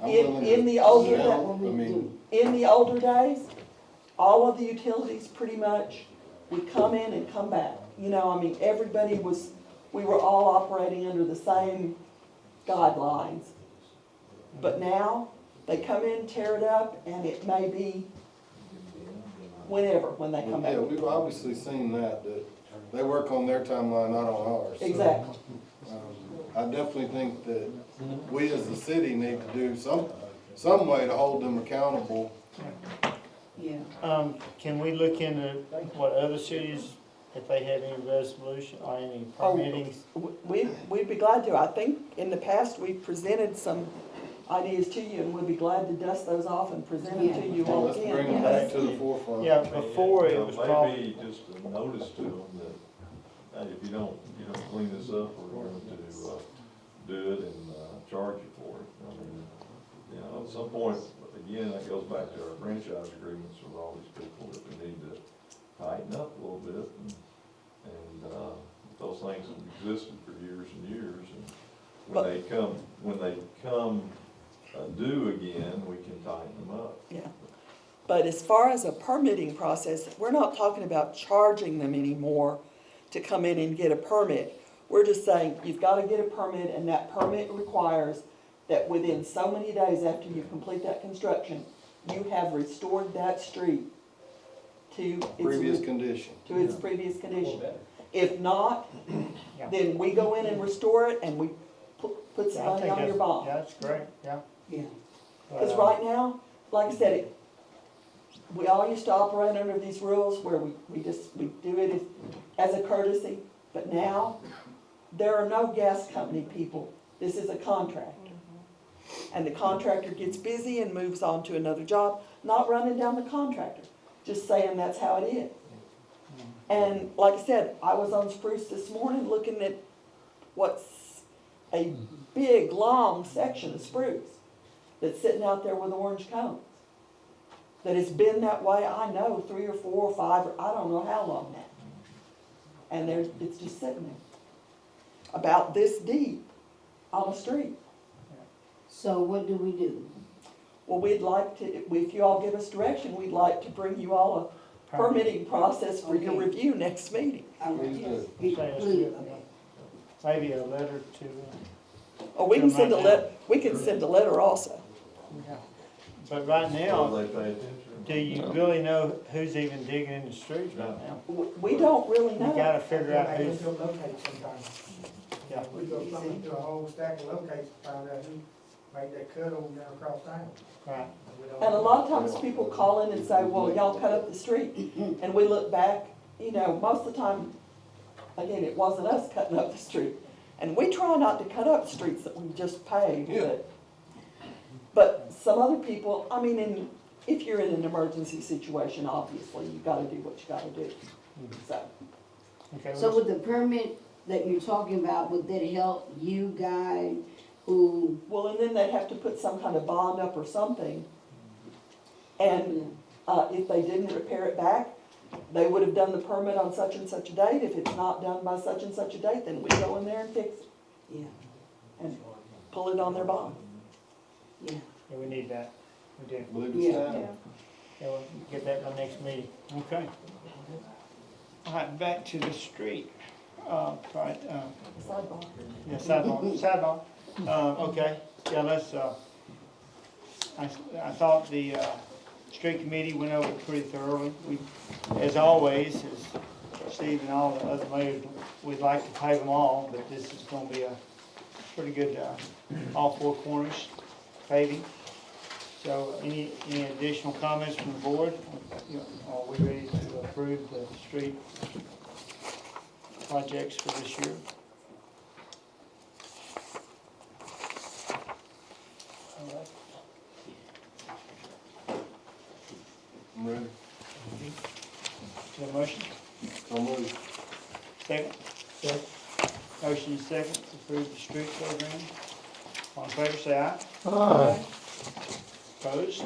In the older days, all of the utilities pretty much would come in and come back. You know, I mean, we were all operating under the same guidelines. But now, they come in, tear it up, and it may be when they come back. Yeah, we've obviously seen that they work on their timeline, not on ours. So, Exactly. I definitely think that we as the city need to do some way to hold them accountable. Yeah. Can we look into what other cities, if they have any resolution or any permitting? We'd be glad to. I think in the past, we've presented some ideas to you, and we'd be glad to dust those off and present them to you all Let's again. bring them back to the forefront. Yeah, before it was probably. Maybe just a notice to them that, hey, if you don't clean this up, we're going to do it and charge you for it. I mean, you know, at some point, again, that goes back to our franchise agreements with all these people, that we need to tighten up a little bit, and those things have existed for years and years, and when they come due again, we can tighten them up. Yeah. But as far as a permitting process, we're not talking about charging them anymore to come in and get a permit. We're just saying, you've got to get a permit, and that permit requires that within so many days after you complete that construction, you have restored that street to Previous condition. its previous condition. If not, then we go in and restore it, and we put some money on your bond. Yeah, that's great, yeah. Yeah. Because right now, like I said, we all used to operate under these rules where we do it as a courtesy, but now, there are no gas company people. This is a contractor. And the contractor gets busy and moves on to another job, not running down the contractor, just saying that's how it is. And like I said, I was on Spruce this morning looking at what's a big, long section of spruce that's sitting out there with orange cones. That has been that way, I know, 3 or 4 or 5, or I don't know how long now. And it's just sitting there. About this deep on a street. So what do we do? Well, we'd like to, if you all give us direction, we'd like to bring you all a permitting process for your Okay. review next meeting. Please do. Please, okay. Maybe a letter to. Or we can send a letter also. But right now, Will they pay attention? do you really know who's even digging in the streets right now? We don't really You know. gotta figure out who's. They'll locate sometimes. Yeah. We go thumbing through a whole stack of locates to find out who made that cut over there across town. Right. We don't- And a lot of times people call in and say, well, y'all cut up the street, and we look back, you know, most of the time, again, it wasn't us cutting up the street. And we try not to cut up streets that we just paved, Yeah. but some other people, I mean, if you're in an emergency situation, obviously, you gotta do what you gotta do, so. Okay, So with the permit that you're talking about, would that help you guys who? Well, and then they'd have to put some kind of bond up or something. And, if they didn't repair it back, they would have done the permit on such and such a date. If it's not done by such and such a date, then we go in there and fix it Yeah, and pull it on their bond. yeah. yeah, we need that. We do. Believe it's Yeah. time. Yeah, we'll get that by next meeting. Okay. All right, back to the street. Right, Sidebar. yeah, sidebar. Okay, yeah, let's, I thought the, street committee went over it pretty thoroughly. We, as always, as Steve and all the other mayors, we'd like to pave them all, but this is gonna be a pretty good, all four corners paving. So any additional comments from the board? Are we ready to approve the street projects for this year? All right. I'm ready. Is there a motion? So moved. Second? Motion is second to approve the street program. All in favor, say aye. Aye. Opposed?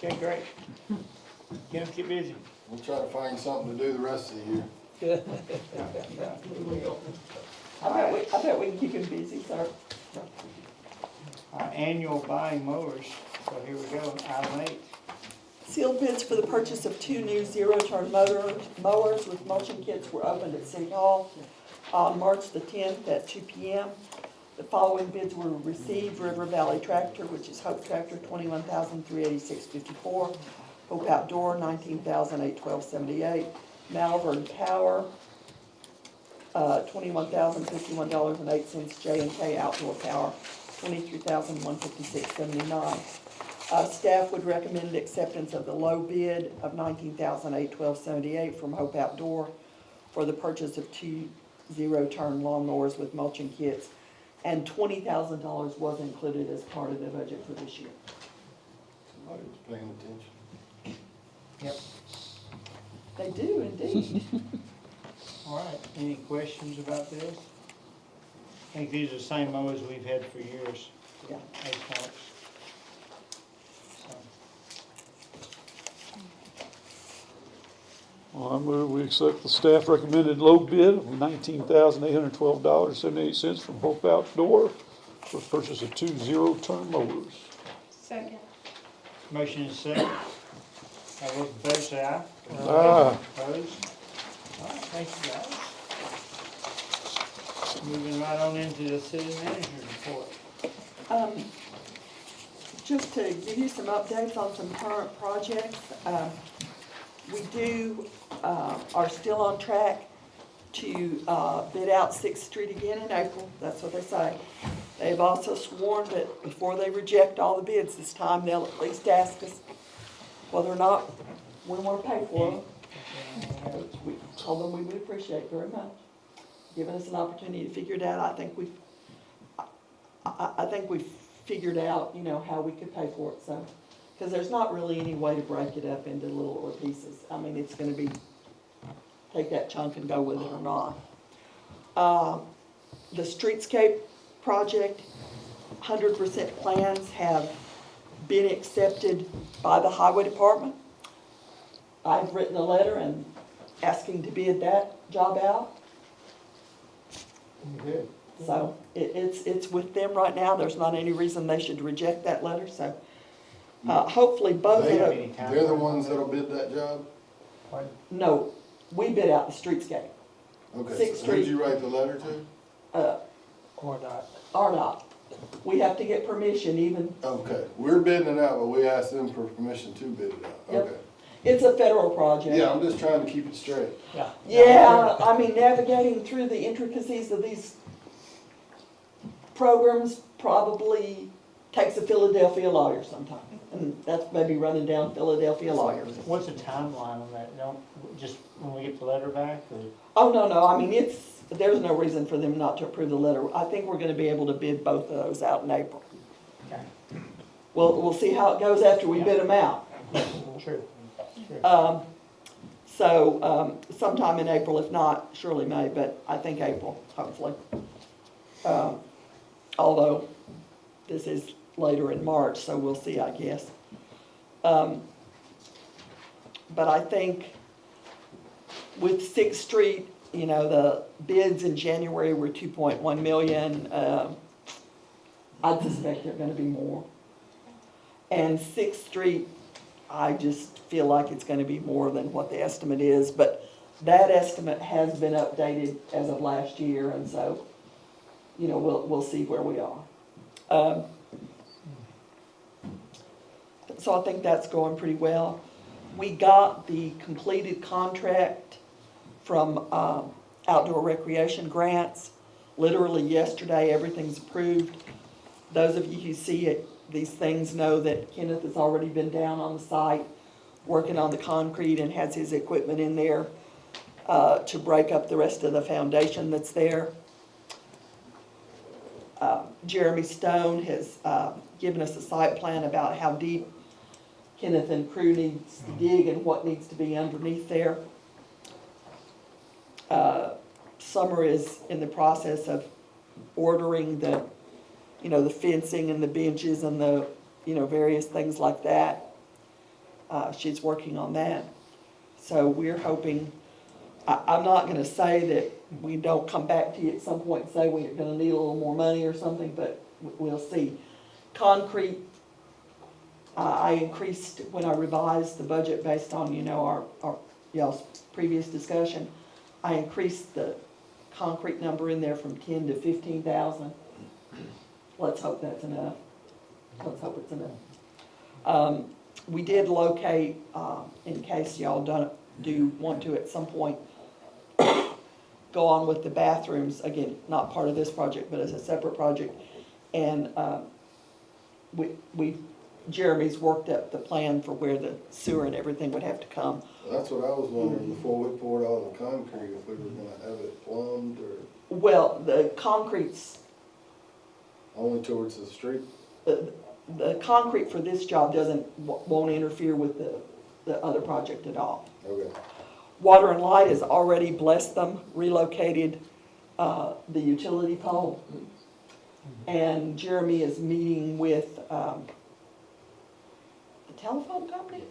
Okay, great. Get busy. We'll try to find something to do the rest of the year. I bet we can keep him busy, sir. Our annual buying mowers, so here we go, item 8. Sealed bids for the purchase of 2 new zero-turn mowers with mulching kits were opened at City Hall on March the 10th at 2 p.m. The following bids were received: River Valley Tractor, which is Hope Tractor, $21,386.54. Hope Outdoor, $19,812.78. Malvern Power, $21,051.08. J&K Outdoor Power, $23,156.79. Staff would recommend acceptance of the low bid of $19,812.78 from Hope Outdoor for the purchase of 2 zero-turn lawnmowers with mulching kits, and $20,000 was included as part of the budget for this year. Somebody was paying attention. Yep. They do indeed. All right, any questions about this? I think these are the same mowers we've had for years. Yeah. Those parts. So, Well, I move we accept the staff recommended low bid of $19,812.78 from Hope Outdoor for the purchase of 2 zero-turn mowers. Second. motion is second. All those in favor say aye. Aye. Opposed? All right, thank you guys. Moving right on into the city manager's report. Just to give you some updates on some current projects, we are still on track to bid out 6th Street again in April. That's what they say. They've also sworn that before they reject all the bids this time, they'll at least ask us whether or not we want to pay for them. Which we told them we would appreciate very much, giving us an opportunity to figure it out. I think we've figured out, how we could pay for it, so. Because there's not really any way to break it up into littler pieces. I mean, it's gonna be, take that chunk and go with it or not. The streetscape project, 100% plans have been accepted by the highway department. I've written a letter and asking to bid that job out. Good. So it's with them right now. There's not any reason they should reject that letter, so. Hopefully both of them, They're the ones that'll bid that job? no, we bid out the streetscape. Okay, Sixth so who'd Street. you write the letter to? Or not. RDOT. We have to get permission even, Okay, we're bidding it out, but we asked them for permission to bid it out, Yep. okay. it's a federal project. Yeah, I'm just trying to keep it straight. Yeah, I mean, navigating through the intricacies of these programs probably takes a Philadelphia lawyer sometime, and that's maybe running down Philadelphia lawyers. What's the timeline on that? Don't, just when we get the letter back, or? Oh, no, I mean, there's no reason for them not to approve the letter. I think we're gonna be able to bid both of those out in April. Okay. We'll see how it goes after we bid them out. True. Sometime in April, if not, surely May, but I think April, hopefully. Although this is later in March, so we'll see, I guess. But I think with Sixth Street, you know, the bids in January were 2.1 million. I suspect they're gonna be more. And Sixth Street, I just feel like it's gonna be more than what the estimate is, but that estimate has been updated as of last year, and so, you know, we'll see where we are. So I think that's going pretty well. We got the completed contract from outdoor recreation grants. Literally yesterday, everything's approved. Those of you who see it, these things know that Kenneth has already been down on the site working on the concrete and has his equipment in there to break up the rest of the foundation that's there. Jeremy Stone has given us a site plan about how deep Kenneth and crew needs to dig and what needs to be underneath there. Summer is in the process of ordering the, you know, the fencing and the benches and the, you know, various things like that. She's working on that. So we're hoping, I'm not gonna say that we don't come back to you at some point and say we're gonna need a little more money or something, but we'll see. Concrete, I increased when I revised the budget based on, you know, our y'all's previous discussion. I increased the concrete number in there from 10 to 15,000. Let's hope that's enough. Let's hope it's enough. We did locate, in case y'all do want to at some point go on with the bathrooms, again, not part of this project, but as a separate project. And Jeremy's worked up the plan for where the sewer and everything would have to come. That's what I was wondering, before we poured all the concrete, if we were gonna have it plumbed or Well, the concrete's, only towards the street? the concrete for this job won't interfere with the other project at all. Okay. Water and Light has already, bless them, relocated the utility pole. And Jeremy is meeting with the telephone company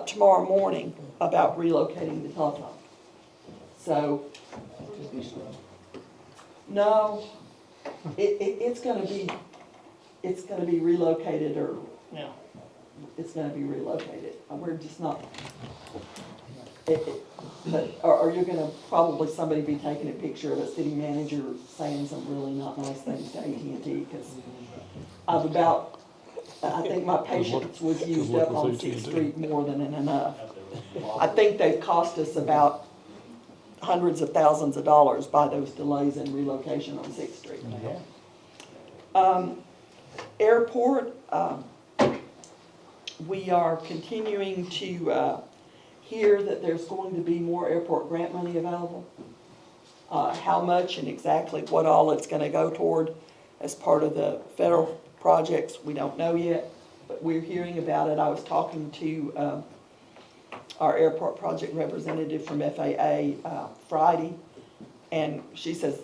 tomorrow morning about relocating the telephone. So, no, it's gonna be relocated, or Yeah. it's gonna be relocated. We're just not. But are you gonna probably somebody be taking a picture of a city manager saying some really not nice things to AT&T? Because I think my patience was used up on Sixth Street more than enough. I think they've cost us about hundreds of thousands of dollars by those delays in relocation on Sixth Street. Airport, we are continuing to hear that there's going to be more airport grant money available. How much and exactly what all it's gonna go toward as part of the federal projects, we don't know yet, but we're hearing about it. I was talking to our airport project representative from FAA Friday, and she says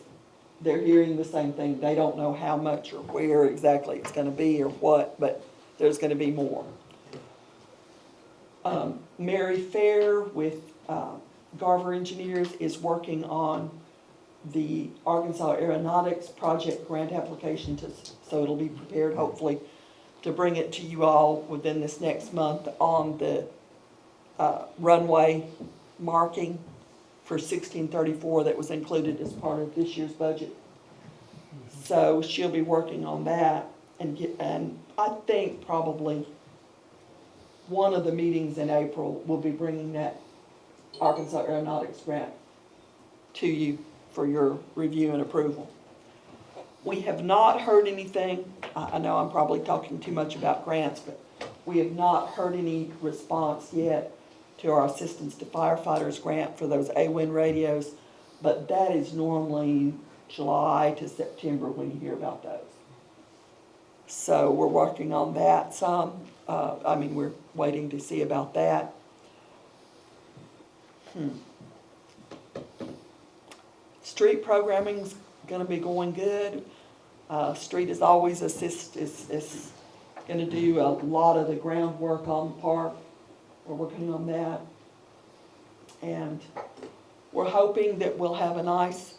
they're hearing the same thing. They don't know how much or where exactly it's gonna be or what, but there's gonna be more. Mary Fair with Garver Engineers is working on the Arkansas Aeronautics project grant application, so it'll be prepared hopefully to bring it to you all within this next month on the runway marking for 1634 that was included as part of this year's budget. So she'll be working on that, and I think probably one of the meetings in April will be bringing that Arkansas Aeronautics grant to you for your review and approval. We have not heard anything. I know I'm probably talking too much about grants, but we have not heard any response yet to our Assistance to Firefighters grant for those AWIN radios, but that is normally July to September when you hear about those. So we're working on that some. We're waiting to see about that. Street programming's gonna be going good. Street is always is gonna do a lot of the groundwork on the park. We're working on that. And we're hoping that we'll have a nice,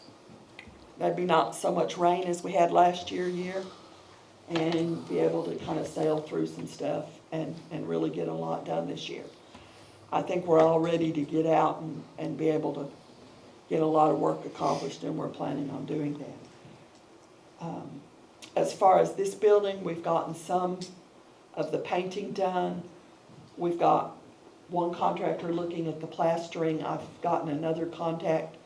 maybe not so much rain as we had last year, and be able to kind of sail through some stuff and really get a lot done this year. I think we're all ready to get out and be able to get a lot of work accomplished, and we're planning on doing that. As far as this building, we've gotten some of the painting done. We've got one contractor looking at the plastering. I've gotten another contact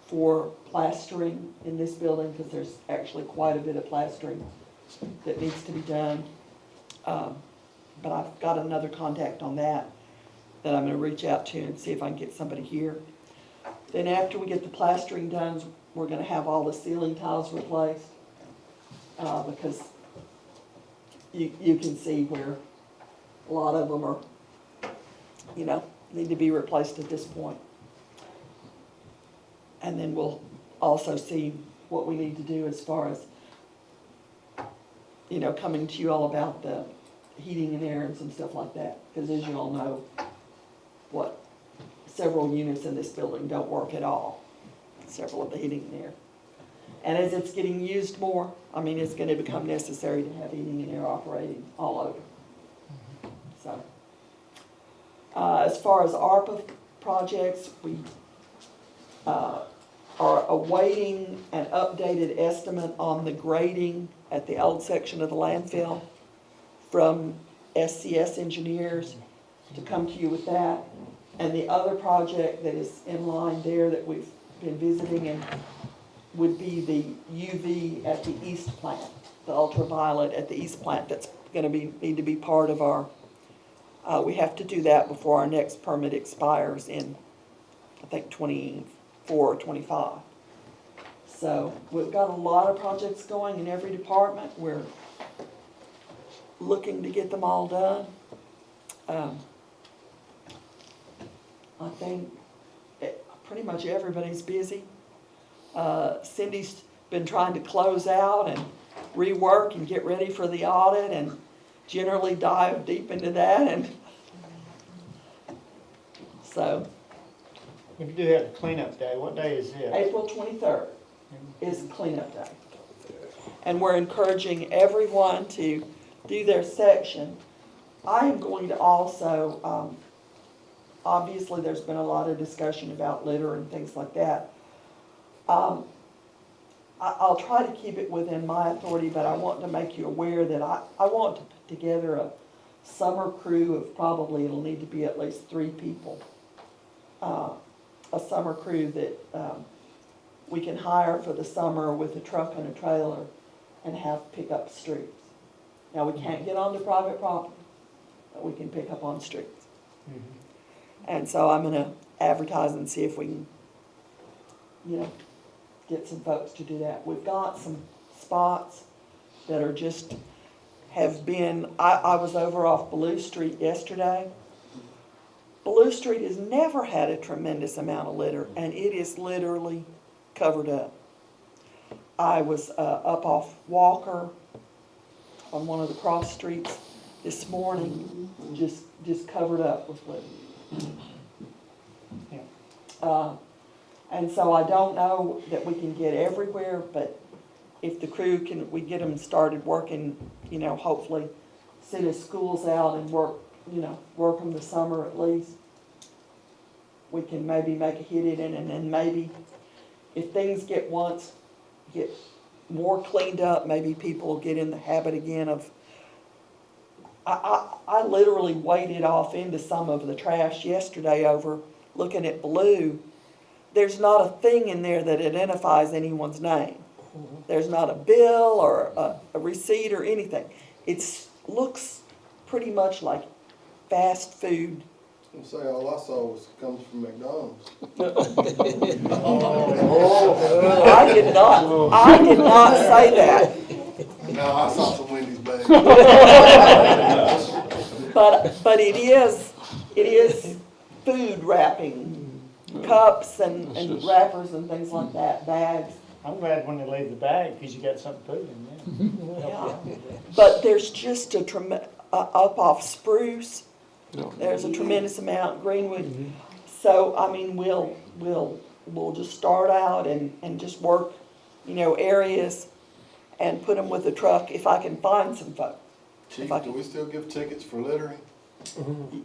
for plastering in this building because there's actually quite a bit of plastering that needs to be done. But I've got another contact on that I'm going to reach out to and see if I can get somebody here. Then after we get the plastering done, we're going to have all the ceiling tiles replaced because you can see where a lot of them are, need to be replaced at this point. And then we'll also see what we need to do as far as, coming to you all about the heating and air and some stuff like that. Because as you all know, several units in this building don't work at all. Several of the heating and air. And as it's getting used more, it's going to become necessary to have heating and air operating all over. So, as far as ARPA projects, we are awaiting an updated estimate on the grading at the old section of the landfill from SCS engineers to come to you with that. And the other project that is in line there that we've been visiting and would be the UV at the east plant, the ultraviolet at the east plant. That's going to need to be part of our, we have to do that before our next permit expires in, I think, 24 or 25. So we've got a lot of projects going in every department. We're looking to get them all done. I think pretty much everybody's busy. Cindy's been trying to close out and rework and get ready for the audit and generally dive deep into that. And so. If you do have a cleanup day, what day is it? April 23rd is cleanup day. And we're encouraging everyone to do their section. I am going to also, obviously there's been a lot of discussion about litter and things like that. I'll try to keep it within my authority, but I want to make you aware that I want to put together a summer crew of probably, it'll need to be at least 3 people. A summer crew that we can hire for the summer with a truck and a trailer and have pick up streets. Now we can't get onto private property, but we can pick up on streets. And so I'm going to advertise and see if we can, get some folks to do that. We've got some spots that are just, have been, I was over off Blue Street yesterday. Blue Street has never had a tremendous amount of litter, and it is literally covered up. I was up off Walker on one of the cross streets this morning, just covered up with litter. And so I don't know that we can get everywhere, but if the crew can, we get them started working, hopefully see the schools out and work them the summer at least. We can maybe make a hit in it, and then maybe if things get more cleaned up, maybe people will get in the habit again of, I literally waded off into some of the trash yesterday over looking at Blue. There's not a thing in there that identifies anyone's name. There's not a bill or a receipt or anything. Looks pretty much like fast food. I'm saying, all I saw comes from McDonald's. I did not say that. No, I saw some Wendy's bags. But it is food wrapping, cups and wrappers and things like that, bags. I'm glad when they leave the bag, because you got something to put in there. Yeah. But there's just up off Spruce, there's a tremendous amount, Greenwood. So, I mean, we'll just start out and just work, areas and put them with a truck if I can find some folks. Chief, do we still give tickets for littering?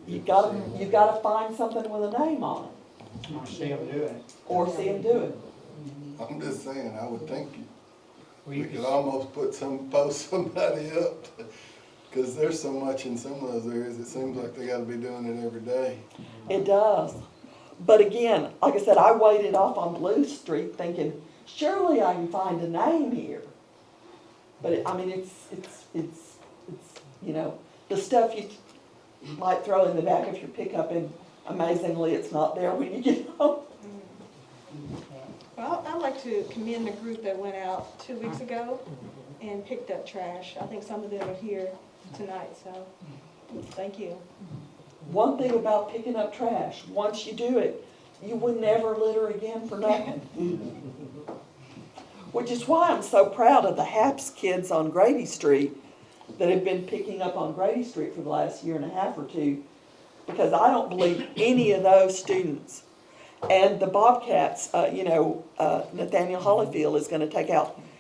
You gotta find something with a name on it, You see them do it. or see them do it. I'm just saying, I would think Well, we you could could, almost post somebody up. Cause there's so much in some of those areas, it seems like they gotta be doing it every day. It does. But again, like I said, I waited off on Blue Street thinking, surely I can find a name here. But it's the stuff you might throw in the back of your pickup, and amazingly, it's not there when you get home. Well, I'd like to commend the group that went out 2 weeks ago and picked up trash. I think some of them are here tonight, so thank you. One thing about picking up trash, once you do it, you will never litter again for nothing. Which is why I'm so proud of the HAPS kids on Grady Street that have been picking up on Grady Street for the last year and a half or two, because I don't believe any of those students. And the Bobcats, Nathaniel Hollyfield is gonna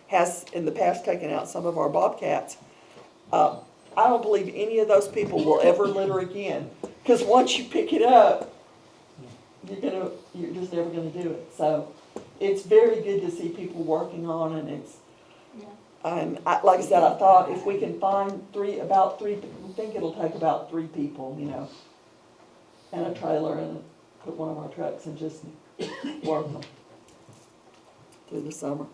has in the past taken out some of our Bobcats. I don't believe any of those people will ever litter again, because once you pick it up, you're just never gonna do it. So it's very good to see people working on it, and like I said, I thought if we can find I think it'll take about 3 people, and a trailer, and put one of our trucks and just work them through the summer.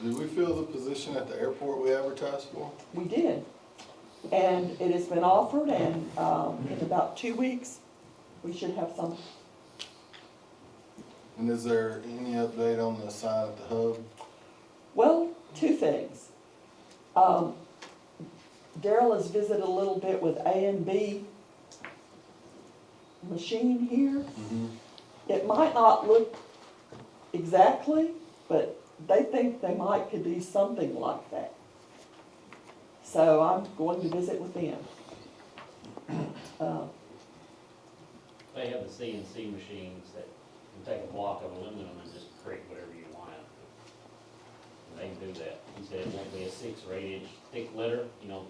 Did we fill the position at the airport we advertised for? We did, and it has been offered, and in about 2 weeks, we should have some. And is there any update on the sign at the hub? Well, 2 things. Daryl has visited a little bit with A&B machine here. It might not look exactly, but they think they could do something like that. So I'm going to visit with them. They have the CNC machines that can take a block of aluminum and just create whatever you want out of it. They can do that. He said it won't be a 6 or 8 inch thick letter,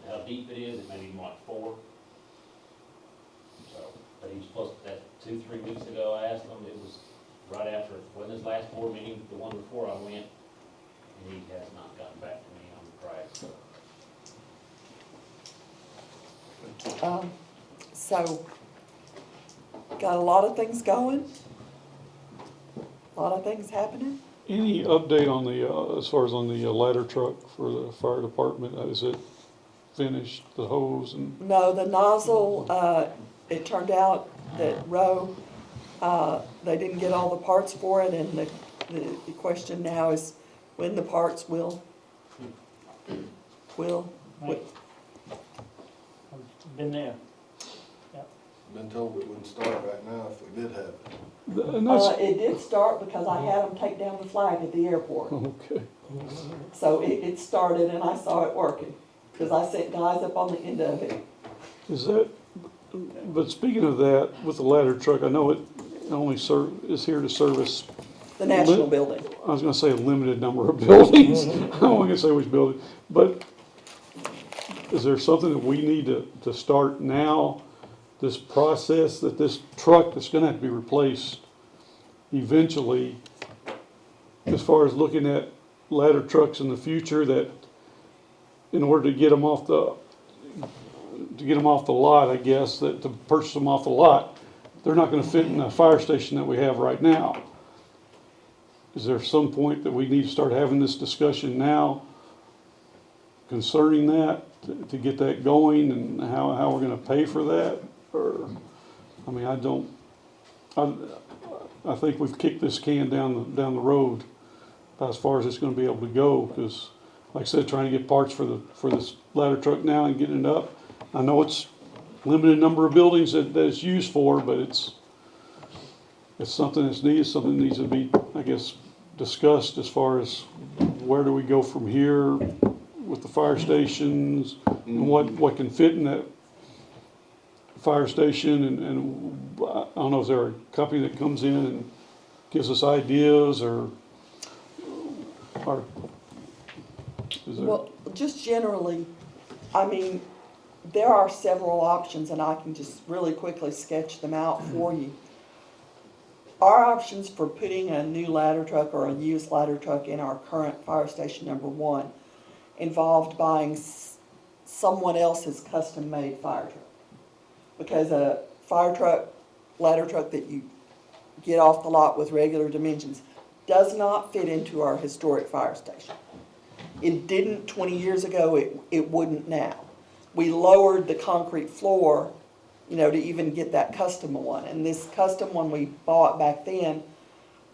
how deep it is, it may be more like 4. So, but he was supposed to, that 2-3 weeks ago, I asked him, it was right after, wasn't his last board meeting, the one before I went, and he has not gotten back to me on the price. So, got a lot of things going, a lot of things happening. Any update on the, as far as on the ladder truck for the fire department? Is it finished, the hose and? No, the nozzle, it turned out that Roe, they didn't get all the parts for it, and the question now is when the parts will. I've been there. Been told we wouldn't start right now if we did have it. And that's, It did start because I had them take down the flag at the airport. okay. So it started, and I saw it working, because I sent guys up on the end of it. Is that, but speaking of that, with the ladder truck, I know it only is here to service. The National Building. I was gonna say a limited number of buildings. I don't want to say which building, but is there something that we need to start now? This process that this truck that's gonna have to be replaced eventually, as far as looking at ladder trucks in the future, that in order to get them off the lot, I guess, that to purchase them off the lot, they're not gonna fit in the fire station that we have right now. is there some point that we need to start having this discussion now concerning that, to get that going, and how we're gonna pay for that? Or, I mean, I think we've kicked this can down the road about as far as it's gonna be able to go, because, like I said, trying to get parts for this ladder truck now and getting it up. I know it's limited number of buildings that it's used for, but it's something that's needed, something that needs to be, I guess, discussed as far as where do we go from here with the fire stations, and what can fit in that fire station, and I don't know, is there a company that comes in and gives us ideas, or is there? Well, just generally, I mean, there are several options, and I can just really quickly sketch them out for you. Our options for putting a new ladder truck or a used ladder truck in our current fire station number 1 involved buying someone else's custom-made fire truck. Because a fire truck, ladder truck that you get off the lot with regular dimensions does not fit into our historic fire station. It didn't 20 years ago, it wouldn't now. We lowered the concrete floor, you know, to even get that custom one. And this custom one we bought back then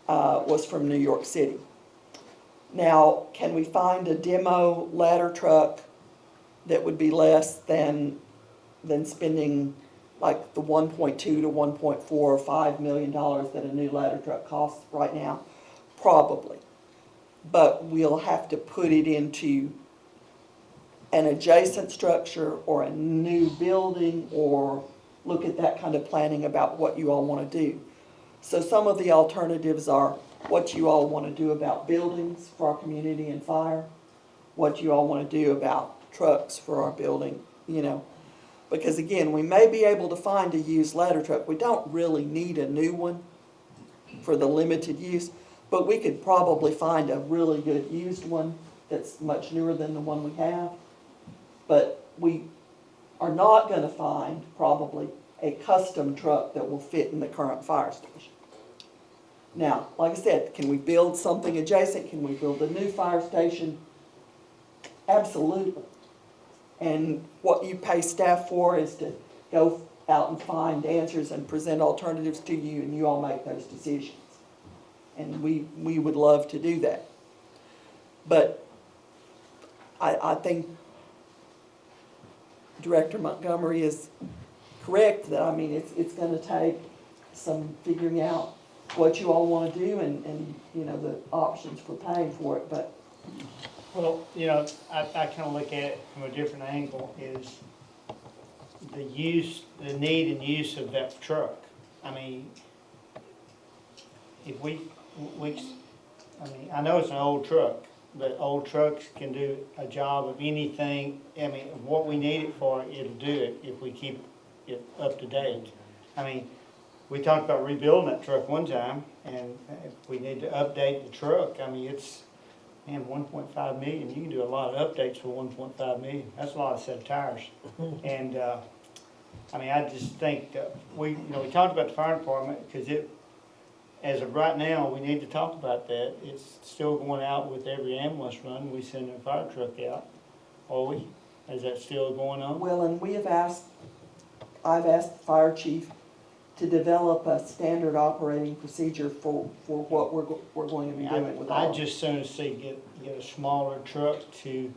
was from New York City. Now, can we find a demo ladder truck that would be less than spending like the 1.2 to 1.4 or $5 million that a new ladder truck costs right now? Probably. But we'll have to put it into an adjacent structure or a new building, or look at that kind of planning about what you all want to do. So some of the alternatives are what you all want to do about buildings for our community and fire, what you all want to do about trucks for our building, you know. Because again, we may be able to find a used ladder truck. We don't really need a new one for the limited use, but we could probably find a really good used one that's much newer than the one we have. But we are not going to find probably a custom truck that will fit in the current fire station. Now, like I said, can we build something adjacent? Can we build a new fire station? Absolutely. And what you pay staff for is to go out and find answers and present alternatives to you, and you all make those decisions. And we would love to do that. But I think Director Montgomery is correct that, I mean, it's going to take some figuring out what you all want to do, and you know, the options for paying for it. But Well, you know, I kind of look at it from a different angle, is the need and use of that truck. I mean, if I know it's an old truck, but old trucks can do a job of anything. I mean, what we need it for, it'll do it if we keep it up to date. I mean, we talked about rebuilding that truck one time, and if we need to update the truck, I mean, it's, man, 1.5 million, you can do a lot of updates for 1.5 million. That's a lot of set of tires. And, I mean, I just think, we talked about the fire department, because as of right now, we need to talk about that. It's still going out with every ambulance run. We send a fire truck out. Are we? Is that still going on? well, and I've asked the fire chief to develop a standard operating procedure for what we're going to be doing with all I'd of it. just soon see get a smaller truck to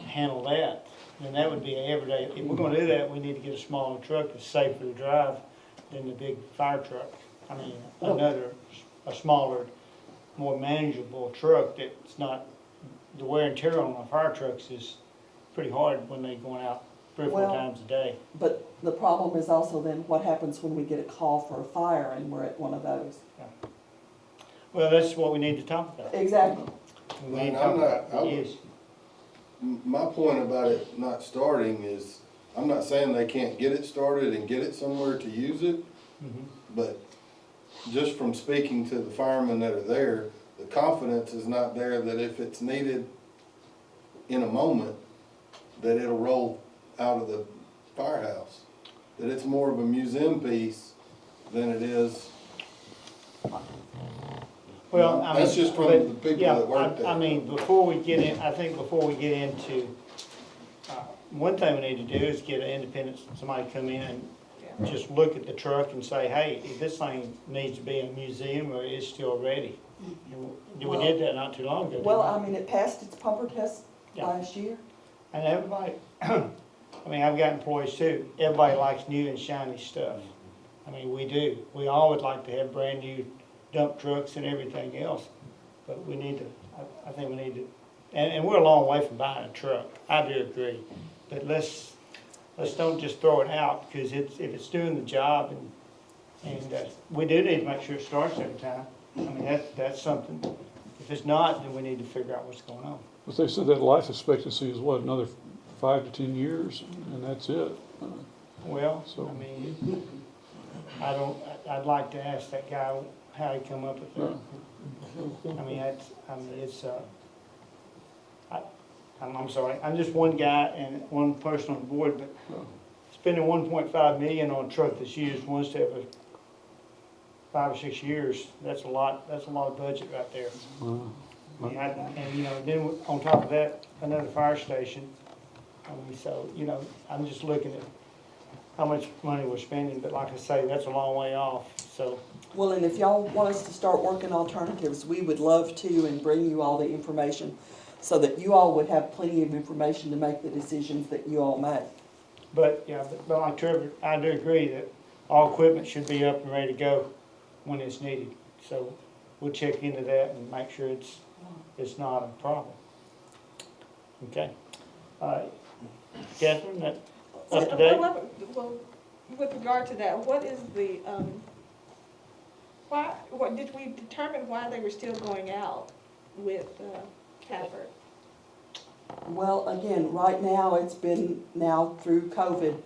handle that. And that would be everyday. If we're going to do that, we need to get a smaller truck that's safer to drive than the big fire truck. I mean, a smaller, more manageable truck that's not, the wear and tear on the fire trucks is pretty hard when they're going out 3 or 4 times a day. But the problem is also then what happens when we get a call for a fire and we're at one of those. Yeah. Well, that's what we need to talk about. Exactly. We need to talk about the use. My point about it not starting is, I'm not saying they can't get it started and get it somewhere to use it, but just from speaking to the firemen that are there, the confidence is not there that if it's needed in a moment, that it'll roll out of the firehouse. That it's more of a museum piece than it is. Well, I mean. That's just from but, the people yeah, that work there. I mean, before we get in, I think before we get into, one thing we need to do is get an independent, somebody come in and just look at the truck and say, hey, this thing needs to be in a museum or it's still ready. And we did that not too long ago. Well, didn't I mean, it passed its pumper test Yeah. last year. we? And everybody, I mean, I've got employees too, everybody likes new and shiny stuff. I mean, we do. We all would like to have brand new dump trucks and everything else. But we need to, I think we need to, and we're a long way from buying a truck. I do agree. But let's don't just throw it out, because if it's doing the job, and we do need to make sure it starts every time. I mean, that's something. If it's not, then we need to figure out what's going on. But they said that life expectancy is what, another 5 to 10 years, and that's it. Well, So- I mean, I'd like to ask that guy how he come up with that. I mean, it's, I'm sorry, I'm just one guy and one person on the board, but spending 1.5 million on a truck that's used once every 5 or 6 years, that's a lot of budget right there. And, you know, then on top of that, another fire station. I mean, so, you know, I'm just looking at how much money we're spending, but like I say, that's a long way off, so. Well, and if y'all want us to start working alternatives, we would love to, and bring you all the information so that you all would have plenty of information to make the decisions that you all make. But, yeah, but like Trevor, I do agree that all equipment should be up and ready to go when it's needed. So we'll check into that and make sure it's not a problem. Okay. Catherine, that up to date? Well, with regard to that, what is the, what did we determine why they were still going out with Capper? Well, again, right now, it's been now through COVID,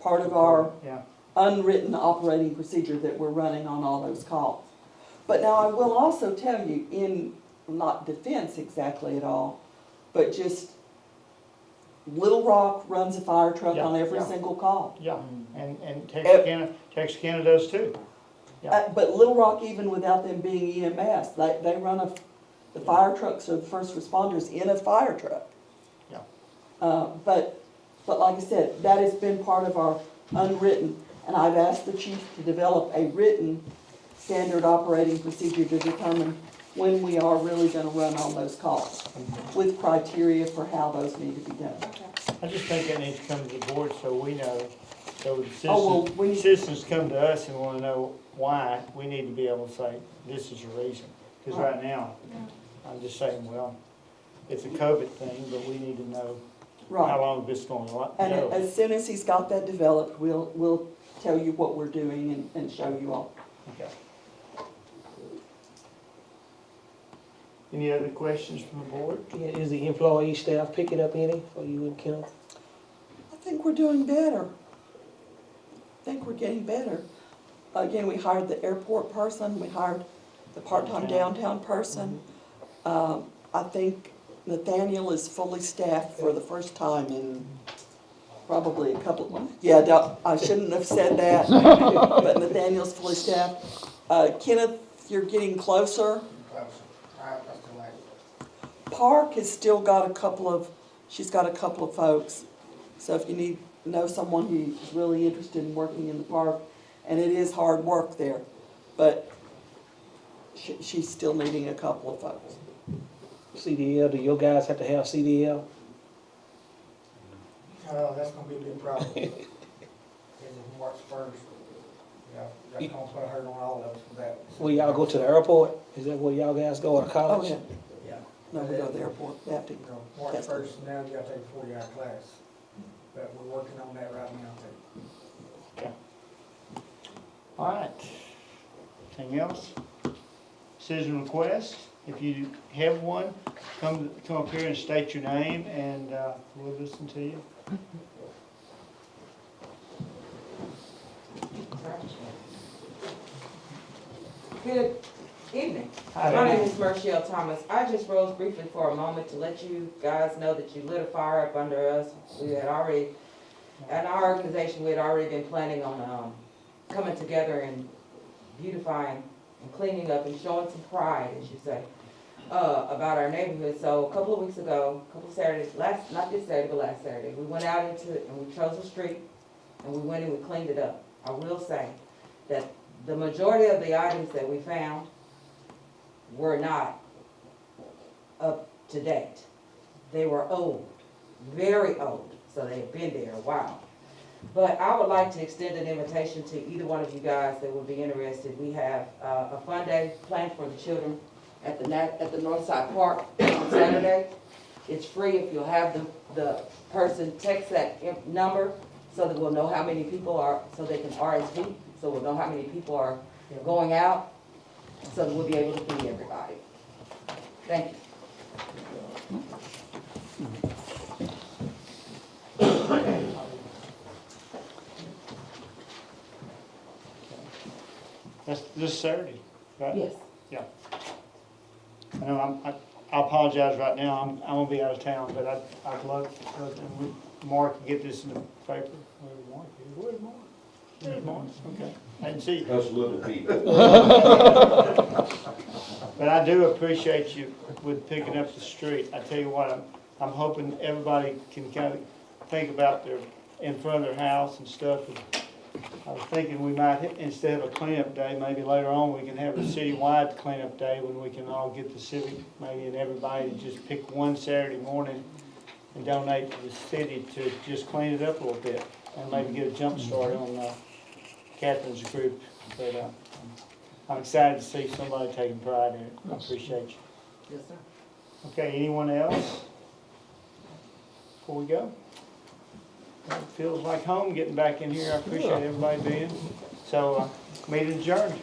part of our Yeah. unwritten operating procedure that we're running on all those calls. But now I will also tell you, in not defense exactly at all, but just Little Rock runs a fire truck on every Yeah. single call. Yeah, and Texarkana does too. Yeah. But Little Rock, even without them being EMS, they run the fire trucks or the first responders in a fire truck. Yeah. But like I said, that has been part of our unwritten, and I've asked the chief to develop a written standard operating procedure to determine when we are really gonna run on those calls, with criteria for how those need to be done. I just think that needs to come to the board so we know, so the Oh, well, citizens come to us and wanna know why, we need to be able to say, this is your reason. Cause right now, I'm just saying, well, it's a COVID thing, but we need to know how Right, long this is going to go. and as soon as he's got that developed, we'll tell you what we're doing and show you all. Okay. Any other questions from the board? Yeah, is the employee staff picking up any for you and Kenneth? I think we're doing better. I think we're getting better. Again, we hired the airport person, we hired the part-time downtown person. I think Nathaniel is fully staffed for the first time in probably a couple of months. Yeah, I shouldn't have said that, but Nathaniel's fully staffed. Kenneth, you're getting closer. Park has still got she's got a couple of folks. So if you know someone who's really interested in working in the park, and it is hard work there, but she's still needing a couple of folks. CDL, do your guys have to have CDL? That's gonna be a big problem. As it March first. Yeah, that's gonna put a hurt on all of us for that. Will y'all go to the airport? Is that where y'all guys go to Oh, college? yeah. Yeah. No, we go to the airport. They have to. You know, March first, now you gotta take a 40-hour class. But we're working on that right now too. All right. Anything else? Citizen request, if you have one, come up here and state your name and we'll listen to you. Good evening. Hi, My ma'am. name is Marshall Thomas. I just rose briefly for a moment to let you guys know that you lit a fire up under us. We had already, in our organization, we had already been planning on coming together and beautifying and cleaning up and showing some pride, as you say, about our neighborhood. So a couple of weeks ago, a couple of Saturdays, not this Saturday, but last Saturday, we went out into it and we chose a street and we went and we cleaned it up. I will say that the majority of the items that we found were not up to date. They were old, very old, so they had been there a while. But I would like to extend an invitation to either one of you guys that would be interested. We have a fun day planned for the children at the Northside Park on Saturday. It's free if you'll have the person text that number so that we'll know how many people are, so they can RSV, so we'll know how many people are going out, so that we'll be able to feed everybody. Thank you. That's this Saturday, right? Yes. Yeah. I know I apologize right now, I'm gonna be out of town, but I'd love, and Mark can get this in the paper. Where's Mark? There's Mark, okay. I didn't see you. Us little people. But I do appreciate you with picking up the street. I tell you what, I'm hoping everybody can kind of think about their, in front of their house and stuff. I was thinking we might, instead of a cleanup day, maybe later on, we can have a citywide cleanup day when we can all get the civic, maybe, and everybody to just pick one Saturday morning and donate to the city to just clean it up a little bit and maybe get a jump start on Catherine's group. But I'm excited to see somebody taking pride in it. I appreciate you. Yes, sir. Okay, anyone else before we go? It feels like home getting back in here. I appreciate everybody being. So, meeting adjourned.